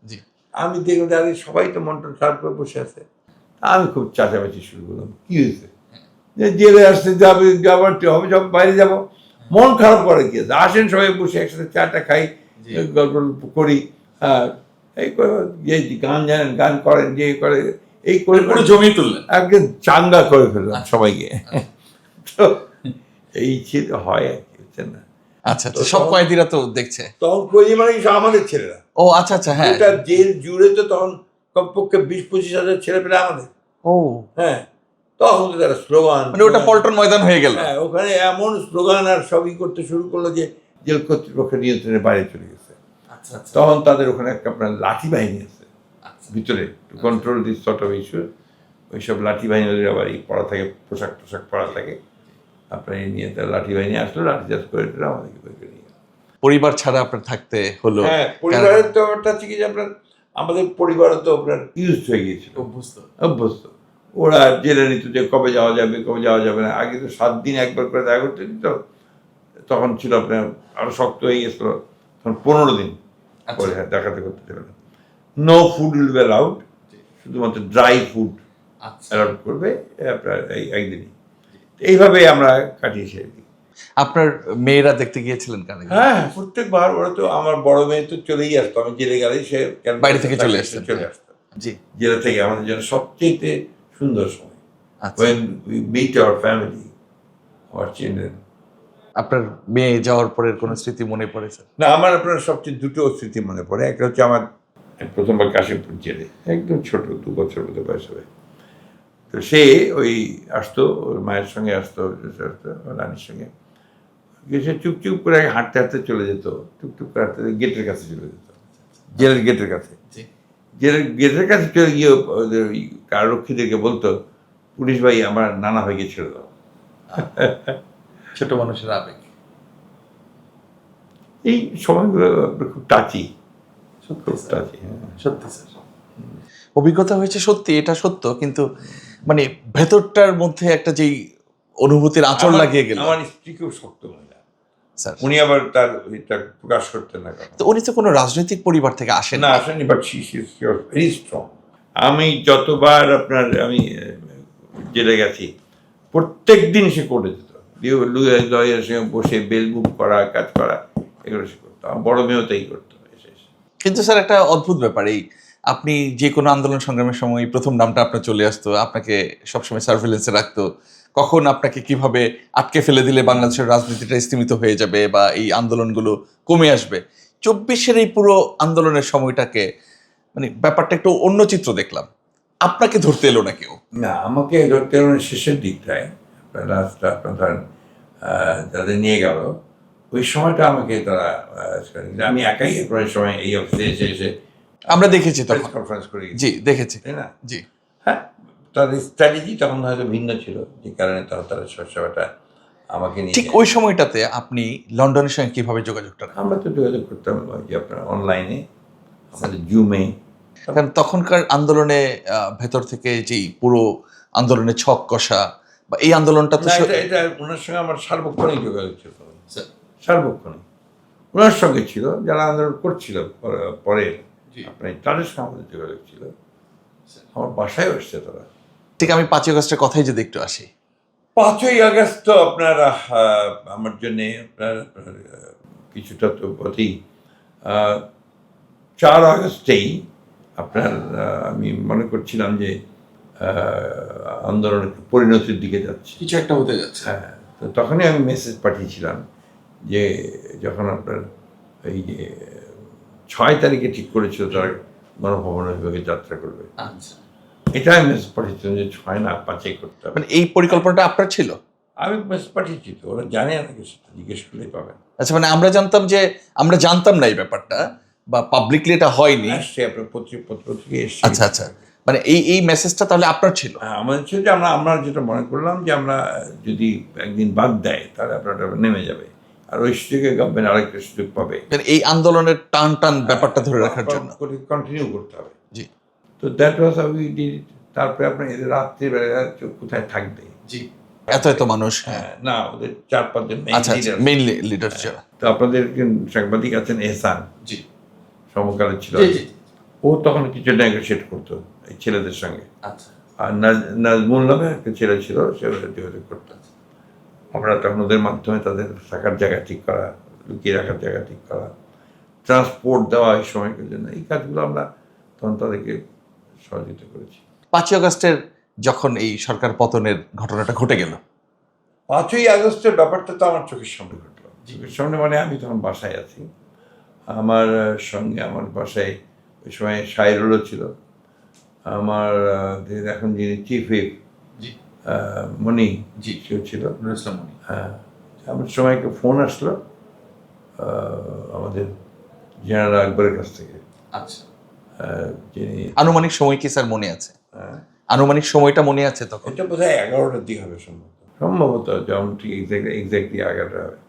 জি, আমি দেখলাম যে সবাই তো মন টন খারাপ করে বসে আছে। আমি খুব চাচাবাচি শুরু করলাম, কি হয়েছে, যে জেলে আসতে যাবার হবে, সব বাইরে যাব, মন খারাপ করে কি আছে, আসেন সবাই বসে একসাথে চাটা খাই, গল্প করি। হ্যাঁ, এই যে গান জানেন, গান করেন, যে করে এই করে পুরো জমি তুললেন, একদম চাঙ্গা করে ফেললাম সবাইকে। তো এই ছিল হয় আর কি, বুঝছেন না। আচ্ছা, সব কয়েদিরা তো দেখছে তখন কয়েদি মানে আমাদের ছেলেরা। ও আচ্ছা আচ্ছা, হ্যাঁ, ওটা জেল জুড়ে তো তখন কমপক্ষে 20-25 হাজার ছেলে পেলে আমাদের। ও হ্যাঁ, তখন তো তারা স্লোগান, মানে ওটা পল্টন ময়দান হয়ে গেল। হ্যাঁ, ওখানে এমন স্লোগান আর সবই করতে শুরু করলো যে জেল কর্তৃপক্ষের নিয়ন্ত্রণের বাইরে চলে গেছে। আচ্ছা আচ্ছা তখন তাদের ওখানে একটা আপনার লাঠি বাহিনী আছে আচ্ছা ভিতরে, to control this sort of issue. ওইসব লাঠি বাহিনীদের আবার এই পড়া থাকে, পোশাক টোশাক পরা থাকে। আপনার এই নিয়ে তার লাঠি বাহিনী আসলো, লাঠি চাষ করে টেরে আমাদেরকে বের করে নিয়ে গেল। পরিবার ছাড়া আপনার থাকতে হলো। হ্যাঁ, পরিবারের তো একটা হচ্ছে কি যে আপনার, আমাদের পরিবারও তো আপনার ইউজ হয়ে গিয়েছিল, অভ্যস্ত অভ্যস্ত। ওরা জেনে নিত যে কবে যাওয়া যাবে কবে যাওয়া যাবে না। আগে তো 7 দিন একবার করে দেখা করতে দিত, তখন ছিল আপনার আরো শক্ত হয়ে গেছিল, তখন 15 দিন আচ্ছা পরে দেখাতে করতে দেবে না। No food will be allowed, শুধুমাত্র ড্রাই ফুড আচ্ছা অ্যালাউড করবে আপনার এই একদিনই। এইভাবে আমরা কাটিয়েছি আর কি। আপনার মেয়েরা দেখতে গিয়েছিলেন কারাগারে? হ্যাঁ, প্রত্যেকবার ওরা তো, আমার বড় মেয়ে তো চলেই আসতো, আমি জেলে গেলেই সে বাইরে থেকে চলে আসতেন। চলে আসতো। জি, জেলা থেকে আমাদের জন্য সবচেয়ে সুন্দর সময়, আচ্ছা। when we meet our family, our children. আপনার মেয়ে যাওয়ার পরের কোনো স্মৃতি মনে পড়ে স্যার? না, আমার আপনার সবচেয়ে দুটো স্মৃতি মনে পড়ে। একটা হচ্ছে আমার প্রথমবার কাশিমপুর জেলে, একদম ছোট, 2 বছর মতো বয়স হবে। তো সে ওই আসতো, ওর মায়ের সঙ্গে আসতো, ওর রানীর সঙ্গে সে চুপচুপ করে হাঁটতে হাঁটতে চলে যেত, টুকটুক করে হাঁটতে গেটের কাছে চলে যেত, জেলের গেটের কাছে। জি জেলের গেটের কাছে চলে গিয়ে ওদের ওই কারারক্ষীদেরকে বলতো, পুলিশ ভাই আমার নানা ভাইকে ছেড়ে দাও। ছোট মানুষের আবেগ এই সময়গুলো আপনার খুব টাচি, সত্যি খুব স্যার, টাচি। হ্যাঁ, সত্যি স্যার অভিজ্ঞতা হয়েছে সত্যি, এটা সত্য, কিন্তু মানে ভেতরটার মধ্যে একটা যেই অনুভূতির আঁচড় লাগিয়ে গেল। আমার স্ত্রী খুব শক্ত মহিলা, স্যার, উনি আবার তার এটা প্রকাশ করতেন না কারণ তো উনি তো কোনো রাজনৈতিক পরিবার থেকে আসেন না না। আসেনি, but she is very strong. আমি যতবার আপনার আমি জেলে গেছি, প্রত্যেক দিন সে করে যেত, লয়ের সঙ্গে বসে বেল মুভ করা, কাজ করা, এগুলো সে করতো। আমার বড় মেয়েও তাই করতো এসে এসে। কিন্তু স্যার একটা অদ্ভুত ব্যাপার, এই আপনি যে কোনো আন্দোলন সংগ্রামের সময় প্রথম নামটা আপনার চলে আসতো, আপনাকে সবসময় সার্ভেলেন্সে রাখতো, কখন আপনাকে কিভাবে আটকে ফেলে দিলে বাংলাদেশের রাজনীতিটা স্থিমিত হয়ে যাবে বা এই আন্দোলনগুলো কমে আসবে। 24-এর এই পুরো আন্দোলনের সময়টাকে মানে ব্যাপারটা একটু অন্য চিত্র দেখলাম। আপনাকে ধরতে এলো না কেউ? না, আমাকে ধরতে হবে শেষের দিকটায়, আপনার রাস্তা আপনার ধরেন যাদের নিয়ে গেল, ওই সময়টা আমাকে তারা আমি একাই প্রায় সময় এই অফিসে এসে এসে আমরা দেখেছি প্রেস তখন। কনফারেন্স করে গেছি, জি, দেখেছি। তাই না? জি, হ্যাঁ, তাদের স্ট্র্যাটেজি তখন হয়তো ভিন্ন ছিল, যে কারণে তারা সবসময়টা আমাকে নিয়ে ঠিক যায়। ওই সময়টাতে আপনি লন্ডনের সঙ্গে কিভাবে যোগাযোগটা রাখেন? আমরা তো যোগাযোগ করতাম ওই যে আপনার অনলাইনে, আমাদের জুমে। কারণ তখনকার আন্দোলনে ভেতর থেকে যেই পুরো আন্দোলনের ছক কষা বা এই আন্দোলনটা তো না, এটা ওনার সঙ্গে আমার সার্বক্ষণিক যোগাযোগ ছিল, স্যার সার্বক্ষণিক ওনার সঙ্গে ছিল, যারা আন্দোলন করছিল পরে জি। আপনার তাদের সঙ্গে আমাদের যোগাযোগ ছিল। আমার বাসায় এসছে তারা। ঠিক, আমি 5ই আগস্টের কথাই যদি একটু আসি। 5ই আগস্ট তো আপনার আমার জন্যে আপনার কিছুটা তো বটেই। 4 আগস্টেই আপনার আমি মনে করছিলাম যে আন্দোলন একটু পরিণতির দিকে যাচ্ছে। কিছু একটা হতে যাচ্ছে হ্যাঁ, তো তখনই আমি মেসেজ পাঠিয়েছিলাম যে যখন আপনার এই যে 6 তারিখে ঠিক করেছিল তারা গণভবন বিভাগে যাত্রা করবে, আচ্ছা এটা আমি মেসেজ পাঠিয়েছিলাম যে 6 না 5-এ করতে হবে। মানে এই পরিকল্পনাটা আপনার ছিল? আমি মেসেজ পাঠিয়েছি, তো ওরা জানে আমাকে, সেটা জিজ্ঞেস করলেই পাবেন। আচ্ছা, মানে আমরা জানতাম না এই ব্যাপারটা বা পাবলিকলি এটা হয়নি। আসছে আপনার পত্রিকায় এসছে। আচ্ছা আচ্ছা, মানে এই মেসেজটা তাহলে আপনার ছিল? হ্যাঁ, আমাদের ছিল যে আমরা যেটা মনে করলাম যে আমরা যদি একদিন বাদ দেয় তাহলে আপনার নেমে যাবে, আর ওই সুযোগে গভর্নমেন্ট আরেকটা সুযোগ পাবে, মানে এই আন্দোলনের টান ব্যাপারটা ধরে রাখার জন্য। কন্টিনিউ করতে হবে। জি তো that was how we did it. তারপরে আপনার এদের রাত্রিবেলা কোথায় থাকবে, জি এত মানুষ। হ্যাঁ, না ওদের 4-5 জন আচ্ছা আচ্ছা, মেইন লিডার যারা। তো আপনাদের একজন সাংবাদিক আছেন এহসান, জি সমকালের ছিল, জি জি ও তখন কিছু নেগোশিয়েট করতো এই ছেলেদের সঙ্গে। আচ্ছা আর নাজমুল নামে একটা ছেলে ছিল, সে যোগাযোগ করতো। আমরা তখন ওদের মাধ্যমে তাদের থাকার জায়গা ঠিক করা, লুকিয়ে রাখার জায়গা ঠিক করা, ট্রান্সপোর্ট দেওয়া এই সময়টার জন্য, এই কাজগুলো আমরা তখন তাদেরকে সহযোগিতা করেছি। 5ই আগস্টের যখন এই সরকার পতনের ঘটনাটা ঘটে গেল, 5ই আগস্টের ব্যাপারটা তো আমার চোখের সামনে ঘটলো। চোখের সামনে মানে আমি তখন বাসায় আছি, আমার সঙ্গে আমার বাসায় ওই সময় সাইরুলও ছিল, আমার এখন যিনি চিফ হুইপ জি মনি জি সেও ছিল। নুরুল ইসলাম মনি হ্যাঁ, আমার সময় একটা ফোন আসলো আমাদের জেনারেল আকবরের কাছ থেকে, আচ্ছা, যিনি আনুমানিক সময় কি স্যার মনে আছে? আহ, আনুমানিক সময়টা মনে আছে তখন? এটা বোধ হয় 11টার দিক হবে সম্ভবত যেমন ঠিক এক্স্যাক্টলি 11টা হবে।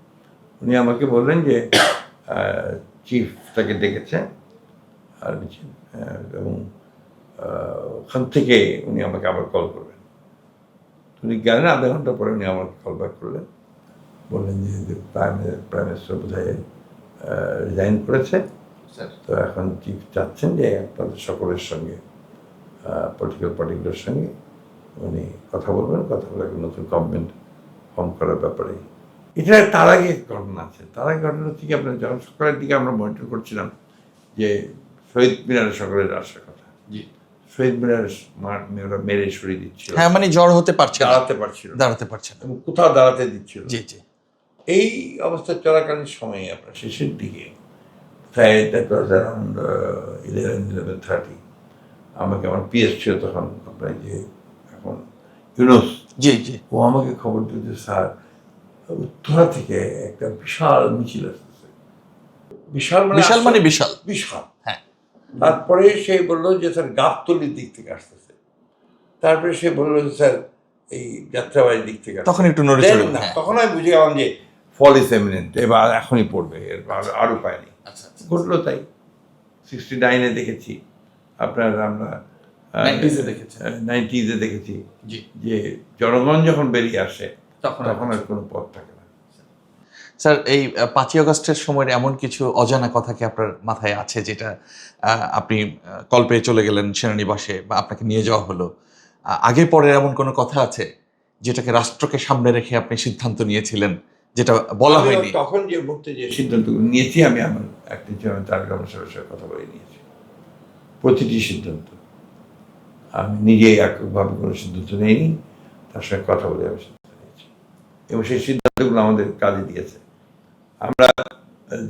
উনি আমাকে বললেন যে চিফ তাকে ডেকেছে আর এবং ওখান থেকে উনি আমাকে আবার কল করবেন। উনি গেলেন, আধা ঘন্টা পরে উনি আমাকে কল ব্যাক করলেন, বললেন যে প্রাইম মিনিস্টার বোধ হয় রিজাইন করেছে, স্যার। তো এখন চিফ চাচ্ছেন যে আপনাদের সকলের সঙ্গে পলিটিক্যাল পার্টিগুলোর সঙ্গে উনি কথা বলবেন, কথা বলে নতুন গভর্নমেন্ট ফর্ম করার ব্যাপারে। এটা তার আগে ঘটনা আছে। তার আগে ঘটনা হচ্ছে কি, আপনার যখন সকালের দিকে আমরা মনিটর করছিলাম যে শহীদ মিনারে সকলের আসার কথা, জি, শহীদ মিনার ওরা মেরে সরিয়ে দিচ্ছিল, হ্যাঁ, মানে জ্বর হতে পারছে না, দাঁড়াতে পারছিল না, দাঁড়াতে পারছে না। এবং কোথাও দাঁড়াতে দিচ্ছিল না। জি জি। এই অবস্থা চলাকালীন সময়ে আপনার শেষের দিকে প্রায় দ্যাট ওয়াজ অ্যারাউন্ড 11:30 আমাকে, আমার পিএস ছিল তখন আপনার যে এখন ইউনুস, জি জি। ও আমাকে খবর দিতে, স্যার উত্তরা থেকে একটা বিশাল মিছিল আসতেছে। বিশাল বিশাল মানে বিশাল। বিশাল। হ্যাঁ। তারপরে সে বললো যে স্যার গাবতলির দিক থেকে আসতেছে। তারপরে সে বললো যে স্যার এই যাত্রাবাড়ির দিক থেকে আসতেছে। তখন একটু নড়েচড়ে, Then না, হ্যাঁ। তখন আমি বুঝে গেলাম যে ফল ইস এমিনেন্ট, এবার এখনই পড়বে, এর আর উপায় নেই। আচ্ছা আচ্ছা। ঘটলো তাই। 69-এ দেখেছি, আপনার আমরা 90s-এ দেখেছেন। 90s-এ দেখেছি জি, যে জনগণ যখন বেরিয়ে আসে তখন তখন আর কোনো পথ থাকে না। স্যার, এই 5ই আগস্টের সময়ের এমন কিছু অজানা কথা কি আপনার মাথায় আছে, যেটা আপনি কল পেয়ে চলে গেলেন সেনানিবাসে বা আপনাকে নিয়ে যাওয়া হলো, আগে পরের এমন কোনো কথা আছে যেটাকে রাষ্ট্রকে সামনে রেখে আপনি সিদ্ধান্ত নিয়েছিলেন, যেটা বলা আমি হয়নি? তখন যে মুহূর্তে যে সিদ্ধান্তগুলো নিয়েছি, আমি আমার একটা জন্য তার সাহেবের সঙ্গে কথা বলে নিয়েছি। প্রতিটি সিদ্ধান্ত আমি নিজেই এককভাবে কোনো সিদ্ধান্ত নিইনি, তার সঙ্গে কথা বলে আমি সিদ্ধান্ত নিয়েছি, এবং সেই সিদ্ধান্তগুলো আমাদের কাজে দিয়েছে। আমরা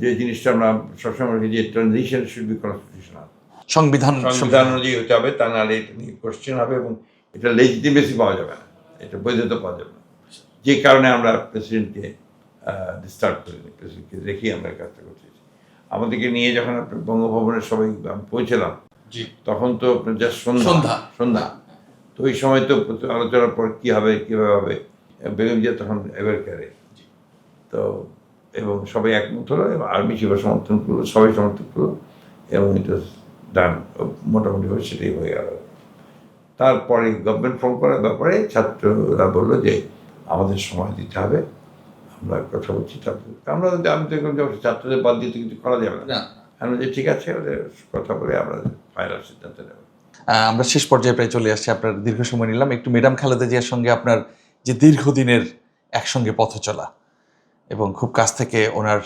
যে জিনিসটা আমরা সবসময় বলি যে ট্রানজিশন শুড বি কনস্টিটিউশনাল, সংবিধান সংবিধান অনুযায়ী হতে হবে, তা নাহলে এটা নিয়ে কোশ্চেন হবে এবং এটা লেজিটিমেসি পাওয়া যাবে না, এটা বৈধতা পাওয়া যাবে না। যে কারণে আমরা প্রেসিডেন্টকে ডিস্টার্ব করিনি, প্রেসিডেন্টকে রেখেই আমরা কাজটা করতেছি। আমাদেরকে নিয়ে যখন আপনার বঙ্গভবনের সবাই আমি পৌঁছলাম, জি, তখন তো আপনার জাস্ট সন্ধ্যা। সন্ধ্যা, তো ওই সময় তো আলোচনার পর কী হবে কীভাবে হবে, বেগম জিয়া তখন এবার ক্যারে, তো এবং সবাই একমত হলো এবং আর্মি চিফ সমর্থন করলো, সবাই সমর্থন করলো এবং এটা ডান, মোটামুটিভাবে সেটাই হয়ে গেল। তারপরে গভর্নমেন্ট ফর্ম করার ব্যাপারে ছাত্ররা বললো যে আমাদের সময় দিতে হবে, আমরা কথা বলছি। তারপরে আমরা আমি দেখলাম যে ছাত্রদের বাদ দিয়ে তো কিছু করা যাবে না, না, আমরা যে ঠিক আছে ওদের কথা বলে আমরা ফাইনাল সিদ্ধান্ত নেব। আমরা শেষ পর্যায়ে প্রায় চলে আসছি, আপনার দীর্ঘ সময় নিলাম। একটু ম্যাডাম খালেদা জিয়ার সঙ্গে আপনার যে দীর্ঘদিনের একসঙ্গে পথ চলা এবং খুব কাছ থেকে ওনার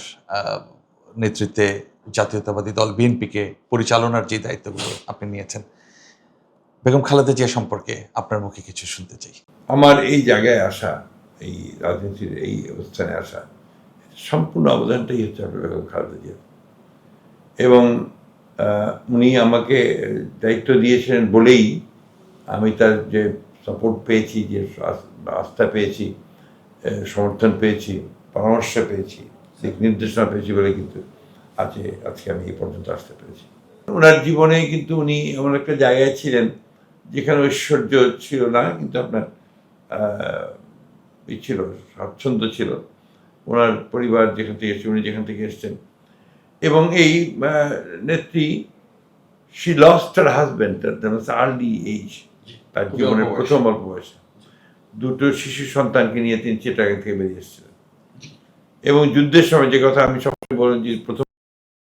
নেতৃত্বে জাতীয়তাবাদী দল বিএনপিকে পরিচালনার যে দায়িত্বগুলো আপনি নিয়েছেন, বেগম খালেদা জিয়া সম্পর্কে আপনার মুখে কিছু শুনতে চাই। আমার এই জায়গায় আসা, এই রাজনীতির এই অবস্থানে আসা, সম্পূর্ণ অবদানটাই হচ্ছে আপনার বেগম খালেদা জিয়া। এবং উনি আমাকে দায়িত্ব দিয়েছিলেন বলেই আমি তার যে সাপোর্ট পেয়েছি, যে আস্থা পেয়েছি, সমর্থন পেয়েছি, পরামর্শ পেয়েছি, দিক নির্দেশনা পেয়েছি বলে কিন্তু আজকে আমি এই পর্যন্ত আসতে পেরেছি। ওনার জীবনে কিন্তু উনি এমন একটা জায়গায় ছিলেন যেখানে ঐশ্বর্য ছিল না, কিন্তু আপনার ছিল, স্বাচ্ছন্দ্য ছিল। ওনার পরিবার যেখান থেকে এসছে, উনি যেখান থেকে এসছেন, এবং এই নেত্রী she lost her husband early age, তার জীবনের প্রথম অল্প বয়সে দুটো শিশু সন্তানকে নিয়ে তিনি চিটাগাং থেকে বেরিয়ে এসেছিলেন। এবং যুদ্ধের সময়, যে কথা আমি সবসময় বলি যে প্রথম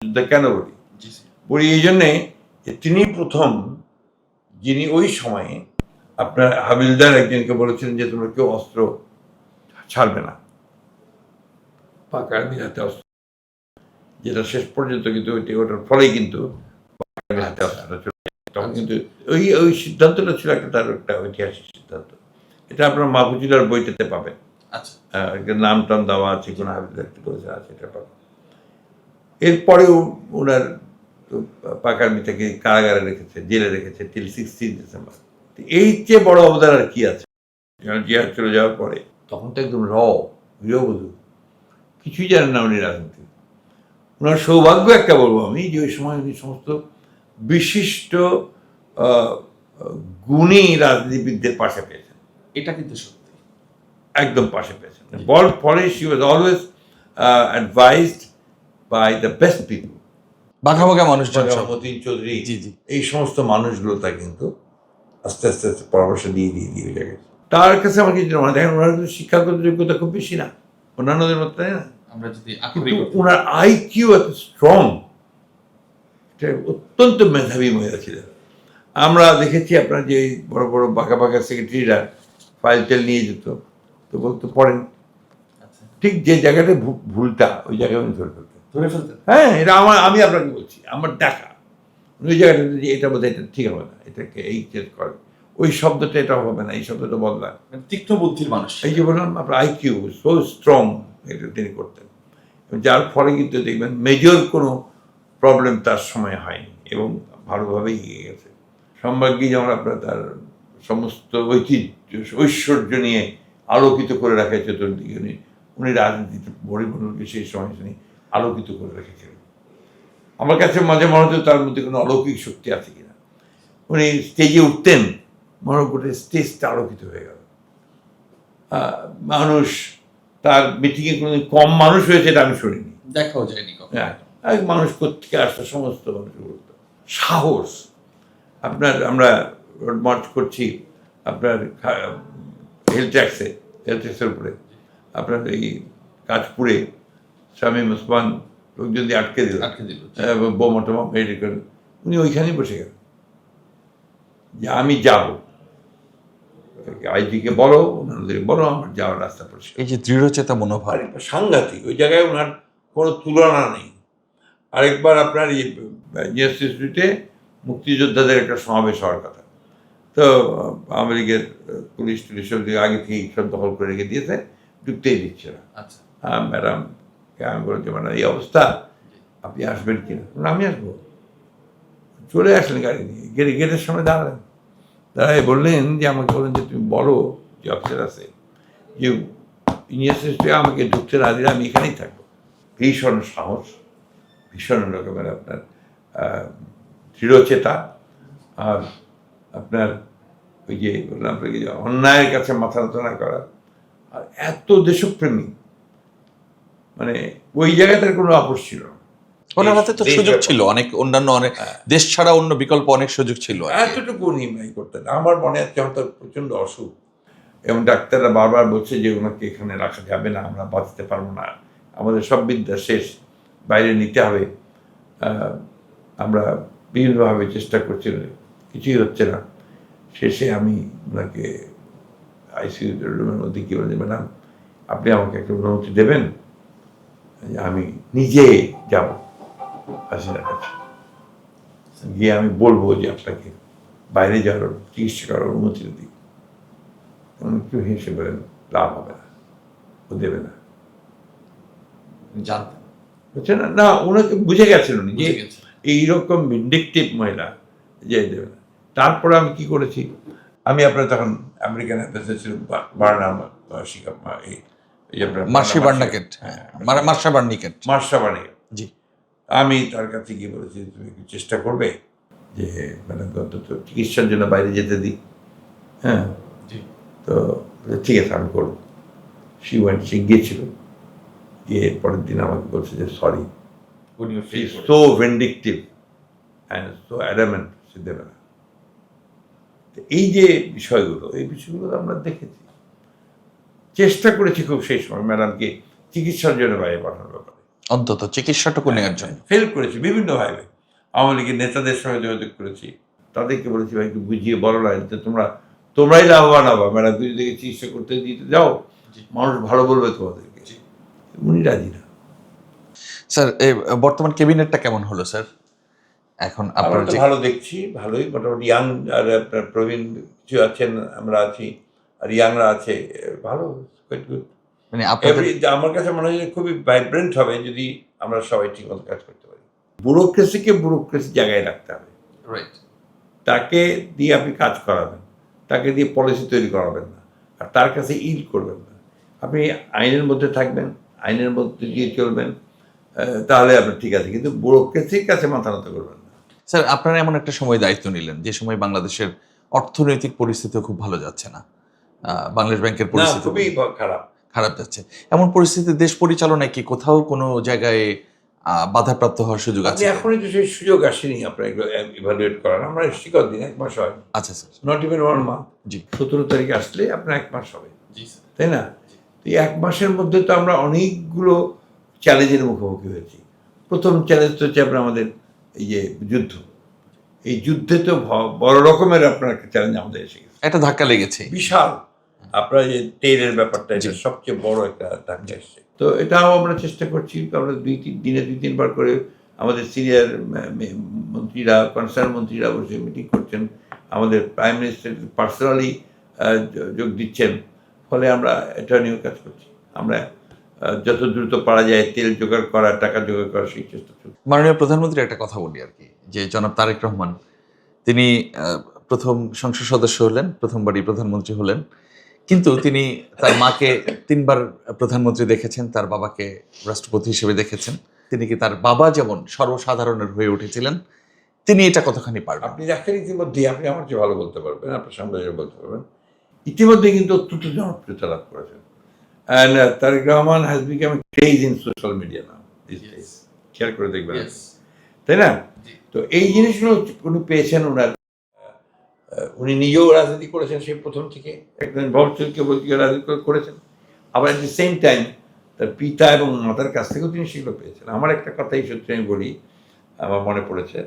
যুদ্ধ কেন বলি এই জন্যে যে তিনি প্রথম যিনি ওই সময়ে আপনার হাবিলদার একজনকে বলেছিলেন যে তোমরা কেউ অস্ত্র ছাড়বে না, পাক আর্মির হাতে অস্ত্র, যেটা শেষ পর্যন্ত কিন্তু ওটার ফলেই কিন্তু হাতে অস্ত্রটা চলে যায়। তখন কিন্তু ওই সিদ্ধান্তটা ছিল তার একটা ঐতিহাসিক সিদ্ধান্ত। এটা আপনার মাহফুজুলার বইটাতে পাবেন, আচ্ছা, নাম টাম দেওয়া আছে, কোনো হাবিলদার বলেছে আছে, এটা পাবেন। এরপরেও ওনার পাক আর্মি থেকে কারাগারে রেখেছে, জেলে রেখেছে টিল 16 ডিসেম্বর। এই চেয়ে বড় অবদান আর কি আছে? জিয়া চলে যাওয়ার পরে তখন তো একদম গৃহবধূ, কিছুই জানেন না উনি রাজনীতি। ওনার সৌভাগ্য একটা বলবো আমি, যে ওই সময় উনি সমস্ত বিশিষ্ট আহ, গুণী রাজনীতিবিদদের পাশে পেয়েছেন, এটা কিন্তু সত্যি। একদম পাশে পেয়েছেন। ফলে she was always advised by the best people. বাঘা বাঘা মানুষজন সব। মতিন চৌধুরী, জি, জি। এই সমস্ত মানুষগুলো তা কিন্তু আস্তে আস্তে আস্তে পরামর্শ দিয়ে গেছে। তার কাছে আমার কিছু মানে দেখেন, ওনার কিন্তু শিক্ষাগত যোগ্যতা খুব বেশি না অন্যান্যদের মতো, তাই না? আমরা যদি কিন্তু আক্ষরিক অর্থে- ওনার আইকিউ এত স্ট্রং, অত্যন্ত মেধাবী মহিলা ছিলেন। আমরা দেখেছি আপনার যে বড় বড় বাঁকা বাঁকা সেক্রেটারিরা ফাইল টেল নিয়ে যেত, তো বলতো পড়েন, আচ্ছা, ঠিক যে জায়গাটা ভুলটা ওই জায়গায় উনি ধরে ফেলতেন। ধরে ফেলতেন। হ্যাঁ, এটা আমি আপনাকে বলছি, আমার দেখা ওই জায়গাটা যে এটা বোধহয় এটা ঠিক হবে না, এটাকে এই চেঞ্জ করে, ওই শব্দটা এটা হবে না, এই শব্দটা বদলা। মানে তীক্ষ্ণ বুদ্ধির মানুষ। এই যে বললাম আপনার আইকিউ সো স্ট্রং, এটা তিনি করতেন, যার ফলে কিন্তু দেখবেন মেজর কোনো প্রবলেম তার সময় হয়নি এবং ভালোভাবেই এগিয়ে গেছে। সম্ভাগ্যী যেমন আপনার তার সমস্ত ঐশ্বর্য নিয়ে আলোকিত করে রাখে চতুর্দিকে, উনি রাজনীতিতে পরিবর্তনকে সেই সময় তিনি আলোকিত করে রেখেছিলেন। আমার কাছে মাঝে মনে হতো তার মধ্যে কোনো অলৌকিক শক্তি আছে কিনা। উনি স্টেজে উঠতেন, মনে করে স্টেজটা আলোকিত হয়ে গেল। মানুষ তার মিটিংয়ে কোনোদিন কম মানুষ হয়েছে এটা আমি শুনিনি। দেখাও যায়নি কখনো। হ্যাঁ, এক মানুষ কোথেকে আসতো, সমস্ত মানুষ বলতো সাহস। আপনার আমরা রোড মার্চ করছি আপনার হেলথ ট্যাক্সের উপরে, আপনার এই কাজপুরে শামীম ওসমান লোকজন দিয়ে আটকে দিল, আটকে দিল। বোমা টোমা মেরে করে, উনি ওইখানেই বসে গেলেন যে আমি যাব, আইজিকে বলো, ওনাদের বলো আমার যাওয়ার রাস্তা পরিষ্কার। এই যে দৃঢ়চেতা মনোভাব, আর সাংঘাতিক, ওই জায়গায় ওনার কোনো তুলনা নেই। আরেকবার আপনার ইউনিভার্সিটিতে মুক্তিযোদ্ধাদের একটা সমাবেশ হওয়ার কথা, তো আওয়ামী লীগের পুলিশ টুলিশ সব দিকে আগে থেকেই সব দখল করে রেখে দিয়েছে, ঢুকতেই দিচ্ছে না। আচ্ছা, হ্যাঁ ম্যাডাম, আমি বলছি মানে এই অবস্থা, আপনি আসবেন কিনা? আমি আসবো। চলে আসলেন গাড়ি নিয়ে, গেটের সামনে দাঁড়ালেন, দাঁড়ায় বললেন যে আমাকে বললেন যে তুমি বলো যে অফিসার আছে যে ইউনিভার্সিটি আমাকে ঢুকতে না দিলে আমি এখানেই থাকবো। ভীষণ সাহস, ভীষণ রকমের আপনার দৃঢ়চেতা, আর আপনার ওই যে বললাম আপনাকে যে অন্যায়ের কাছে মাথা নত না করা, আর এত দেশপ্রেমী, মানে ওই জায়গাটার কোনো আপোষ ছিল না। ওনার হাতে তো দেশ সুযোগ ব্যাপক। ছিল অনেক, অন্যান্য অনেক দেশ ছাড়া অন্য বিকল্প অনেক সুযোগ ছিল আর কি। এতটুকু উনি করতেন। আমার মনে হচ্ছে আমার তার প্রচণ্ড অসুখ, এবং ডাক্তাররা বারবার বলছে যে ওনাকে এখানে রাখা যাবে না, আমরা বাঁচতে পারবো না, আমাদের সব বিদ্যা শেষ, বাইরে নিতে হবে। আমরা বিভিন্নভাবে চেষ্টা করছি, কিছুই হচ্ছে না। শেষে আমি ওনাকে আইসিইউ রুমের মধ্যে কী বলে, ম্যাডাম আপনি আমাকে একটা অনুমতি দেবেন, আমি নিজে যাব হাসিনার কাছে, গিয়ে আমি বলবো যে আপনাকে বাইরে যাওয়ার চিকিৎসা করার অনুমতি দিই। একটু হেসে বলেন লাভ হবে না, ও দেবে না। জানতেন, বুঝছেন না? না, ওনাকে বুঝে গেছেন উনি যে বুঝে গেছে। এইরকম ভিন্ডিকটিভ মহিলা যে দেবে না। তারপরে আমি কি করেছি, আমি আপনার তখন আমেরিকান অ্যাম্বাসেডর ছিল বার্নাম মার্শি বার্নাকেট, মার্শা বার্নিকেট। মার্শা বার্নিকেট। জি। আমি তার কাছে গিয়ে বলেছি তুমি একটু চেষ্টা করবে যে মানে অন্তত চিকিৎসার জন্য বাইরে যেতে দিই। হ্যাঁ, জি। তো ঠিক আছে আমি করবো। সে গিয়েছিল, গিয়ে পরের দিন আমাকে বলছে যে সরি, উনিও feel so vindictive and so adamant, সে দেবে না। এই যে বিষয়গুলো, এই বিষয়গুলো আমরা দেখেছি, চেষ্টা করেছি খুব সেই সময় ম্যাডামকে চিকিৎসার জন্য বাইরে পাঠানোর ব্যাপারে, অন্তত চিকিৎসাটুকু নেওয়ার জন্য। ফেল করেছি বিভিন্নভাবে। আওয়ামী লীগের নেতাদের সঙ্গে যোগাযোগ করেছি, তাদেরকে বলেছি ভাই একটু বুঝিয়ে বলো না, যে তোমরাই লাভবান হবা, ম্যাডাম তুমি যদি চিকিৎসা করতে দিতে যাও মানুষ ভালো বলবে তোমাদেরকে। উনি রাজি না। স্যার, বর্তমান ক্যাবিনেটটা কেমন হলো স্যার? এখন আমরা আপনার তো যে ভালো দেখছি, ভালোই, মোটামুটি ইয়াং আর আপনার প্রবীণ কিছু আছেন, আমরা আছি, আর ইয়াংরা আছে, ভালো, কোয়াইট গুড। মানে আপনাদের আমার কাছে মনে হয় যে খুবই ভাইব্রেন্ট হবে যদি আমরা সবাই ঠিক মতো কাজ করতে পারি। ব্যুরোক্রেসিকে ব্যুরোক্রেসি জায়গায় রাখতে হবে, রাইট। তাকে দিয়ে আপনি কাজ করাবেন, তাকে দিয়ে পলিসি তৈরি করাবেন না, আর তার কাছে ইল করবেন না। আপনি আইনের মধ্যে থাকবেন, আইনের মধ্যে দিয়ে চলবেন, তাহলে আপনার ঠিক আছে, কিন্তু ব্যুরোক্রেসির কাছে মাথা নত করবেন না। স্যার, আপনারা এমন একটা সময় দায়িত্ব নিলেন যে সময় বাংলাদেশের অর্থনৈতিক পরিস্থিতিও খুব ভালো যাচ্ছে না, বাংলাদেশ ব্যাংকের না, পরিস্থিতি খুবই খারাপ। খারাপ যাচ্ছে। এমন পরিস্থিতিতে দেশ পরিচালনায় কি কোথাও কোনো জায়গায় বাধাপ্রাপ্ত হওয়ার সুযোগ আপনি আছে? এখনই তো সেই সুযোগ আসেনি আপনার এগুলো ইভালুয়েট করার। আমরা এসেছি কতদিন, 1 মাস হয়, আচ্ছা স্যার। Not even 1 month. জি। 17 তারিখে আসলে আপনার 1 মাস হবে, জি স্যার। তাই না? তো এই 1 মাসের মধ্যে তো আমরা অনেকগুলো চ্যালেঞ্জের মুখোমুখি হয়েছি। প্রথম চ্যালেঞ্জ তো হচ্ছে আপনার আমাদের এই যে যুদ্ধ। এই যুদ্ধে তো বড় রকমের আপনার একটা চ্যালেঞ্জ আমাদের এসে গেছে, একটা ধাক্কা লেগেছে। বিশাল। আপনার যে তেলের ব্যাপারটা, এটা জি। সবচেয়ে বড় একটা ধাক্কা এসছে। তো এটাও আমরা চেষ্টা করছি, আমরা দিনে 2-3 বার করে আমাদের সিনিয়র মন্ত্রীরা, কনসার্ন মন্ত্রীরা বসে মিটিং করছেন, আমাদের প্রাইম মিনিস্টার পার্সোনালি যোগ দিচ্ছেন। ফলে আমরা এটা নিয়েও কাজ করছি। আমরা যত দ্রুত পারা যায় তেল জোগাড় করা, টাকা জোগাড় করা, সেই চেষ্টা চলছে। মাননীয় প্রধানমন্ত্রী একটা কথা বলি আর কি, যে জনাব তারেক রহমান তিনি প্রথম সংসদ সদস্য হলেন, প্রথমবারই প্রধানমন্ত্রী হলেন, কিন্তু তিনি তার মাকে 3 বার প্রধানমন্ত্রী দেখেছেন, তার বাবাকে রাষ্ট্রপতি হিসেবে দেখেছেন। তিনি কি তার বাবা যেমন সর্বসাধারণের হয়ে উঠেছিলেন, তিনি এটা কতখানি পারবেন? আপনি দেখেন ইতিমধ্যে, আপনি আমার চেয়ে ভালো বলতে পারবেন, আপনার সামনে বলতে পারবেন, ইতিমধ্যে কিন্তু অত্যন্ত জনপ্রিয়তা লাভ করেছেন। And Tarique Rahman has become craze in social media now this days. খেয়াল করে দেখবেন, Yes. তাই না? জি। তো এই জিনিসগুলো উনি পেয়েছেন, ওনার উনি নিজেও রাজনীতি করেছেন সেই প্রথম থেকে, একজন ভবিষ্যৎকে বলতে রাজনীতি করেছেন, আবার অ্যাট দ্য সেম টাইম তার পিতা এবং মাতার কাছ থেকেও তিনি সেগুলো পেয়েছেন। আমার একটা কথা এই সূত্রে আমি বলি, আমার মনে পড়েছে,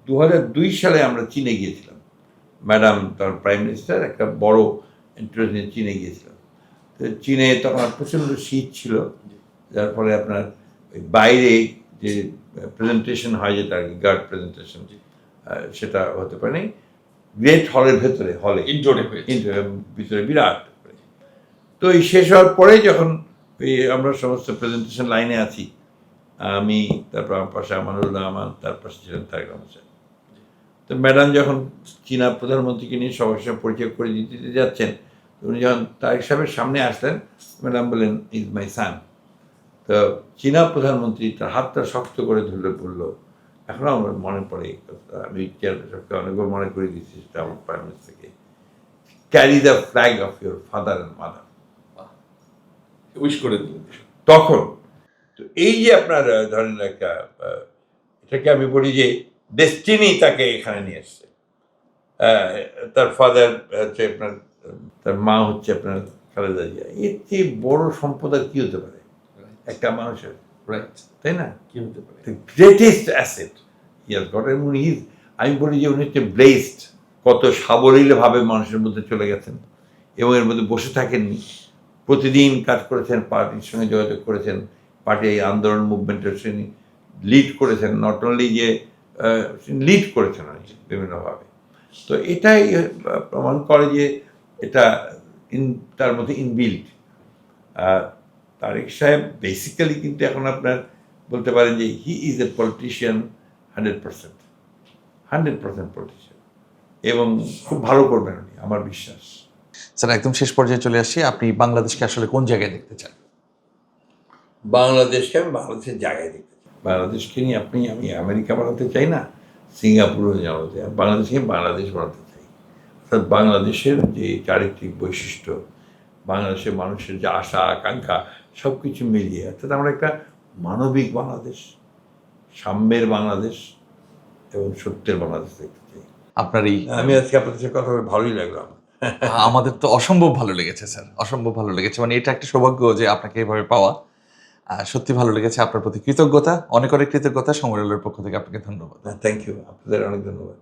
2002 সালে আমরা চীনে গিয়েছিলাম, ম্যাডাম তখন প্রাইম মিনিস্টার, একটা বড় ইন্টারেস্ট নিয়ে চীনে গিয়েছিলাম। তো চীনে তখন প্রচণ্ড শীত ছিল, যার ফলে আপনার ওই বাইরে যে প্রেজেন্টেশন হয়, যেটা আর কি গার্ড প্রেজেন্টেশন, সেটা হতে পারেনি। গ্রেট হলের ভেতরে, হলে ইনডোরে হয়েছে। ভিতরে বিরাট। তো এই শেষ হওয়ার পরে যখন আমরা সমস্ত প্রেজেন্টেশন লাইনে আছি, আমি, তারপর আমার পাশে আমানুল্লাহ আমান, তার পাশে ছিলেন তারেক রহমান সাহেব। তো ম্যাডাম যখন চীনা প্রধানমন্ত্রীকে নিয়ে সবার সঙ্গে পরিচয় করে দিতে যাচ্ছেন, উনি যখন তারেক সাহেবের সামনে আসলেন, ম্যাডাম বললেন, ইজ মাই সান। তো চীনা প্রধানমন্ত্রী তার হাতটা শক্ত করে ধরলে বলল, এখনও আমার মনে পড়ে এই কথা, আমি চেয়ারম্যান সাহেবকে অনেকবার মনে করে দিচ্ছি সেটা আমার প্রাইম মিনিস্টারকে, carry the flag of your father and mother. Wish করে দিলেন। তখন তো এই যে আপনার ধরেন একটা এটাকে আমি বলি যে ডেস্টিনি তাকে এখানে নিয়ে এসছে। তার ফাদার হচ্ছে আপনার, তার মা হচ্ছে আপনার খালেদা জিয়া। এর চেয়ে বড় সম্পদ আর কি হতে পারে একটা মানুষের, রাইট। তাই না? কি হতে পারে? The greatest asset yes goat. এবং আমি বলি যে উনি হচ্ছে ব্লেসড, কত সাবলীলভাবে মানুষের মধ্যে চলে গেছেন এবং এর মধ্যে বসে থাকেননি, প্রতিদিন কাজ করেছেন, পার্টির সঙ্গে যোগাযোগ করেছেন, পার্টি এই আন্দোলন মুভমেন্টের তিনি লিড করেছেন, নট অনলি যে লিড করেছেন আর কি বিভিন্নভাবে। তো এটাই প্রমাণ করে যে এটা তার মধ্যে ইনবিল্ট। তারেক সাহেব বেসিক্যালি কিন্তু এখন আপনার বলতে পারেন যে he is a politician 100%, 100% politician, এবং খুব ভালো করবেন উনি, আমার বিশ্বাস। স্যার, একদম শেষ পর্যায়ে চলে আসছি, আপনি বাংলাদেশকে আসলে কোন জায়গায় দেখতে চান? বাংলাদেশকে আমি বাংলাদেশের জায়গায় দেখতে চাই। বাংলাদেশকে নিয়ে আমি আমেরিকা বানাতে চাই না, সিঙ্গাপুরও বানাতে, বাংলাদেশকে বাংলাদেশ বানাতে চাই। অর্থাৎ বাংলাদেশের যে চারিত্রিক বৈশিষ্ট্য, বাংলাদেশের মানুষের যে আশা আকাঙ্ক্ষা, সব কিছু মিলিয়ে অর্থাৎ আমরা একটা মানবিক বাংলাদেশ, সাম্যের বাংলাদেশ এবং সত্যের বাংলাদেশ দেখতে চাই। আপনার এই আমি আজকে আপনাদের সাথে কথা বলে ভালোই লাগলো আমার। আমাদের তো অসম্ভব ভালো লেগেছে স্যার, অসম্ভব ভালো লেগেছে। মানে এটা একটা সৌভাগ্য যে আপনাকে এভাবে পাওয়া। সত্যি ভালো লেগেছে। আপনার প্রতি কৃতজ্ঞতা, অনেক অনেক কৃতজ্ঞতা। সমরেলের পক্ষ থেকে আপনাকে ধন্যবাদ। থ্যাংক ইউ, আপনাদের অনেক ধন্যবাদ।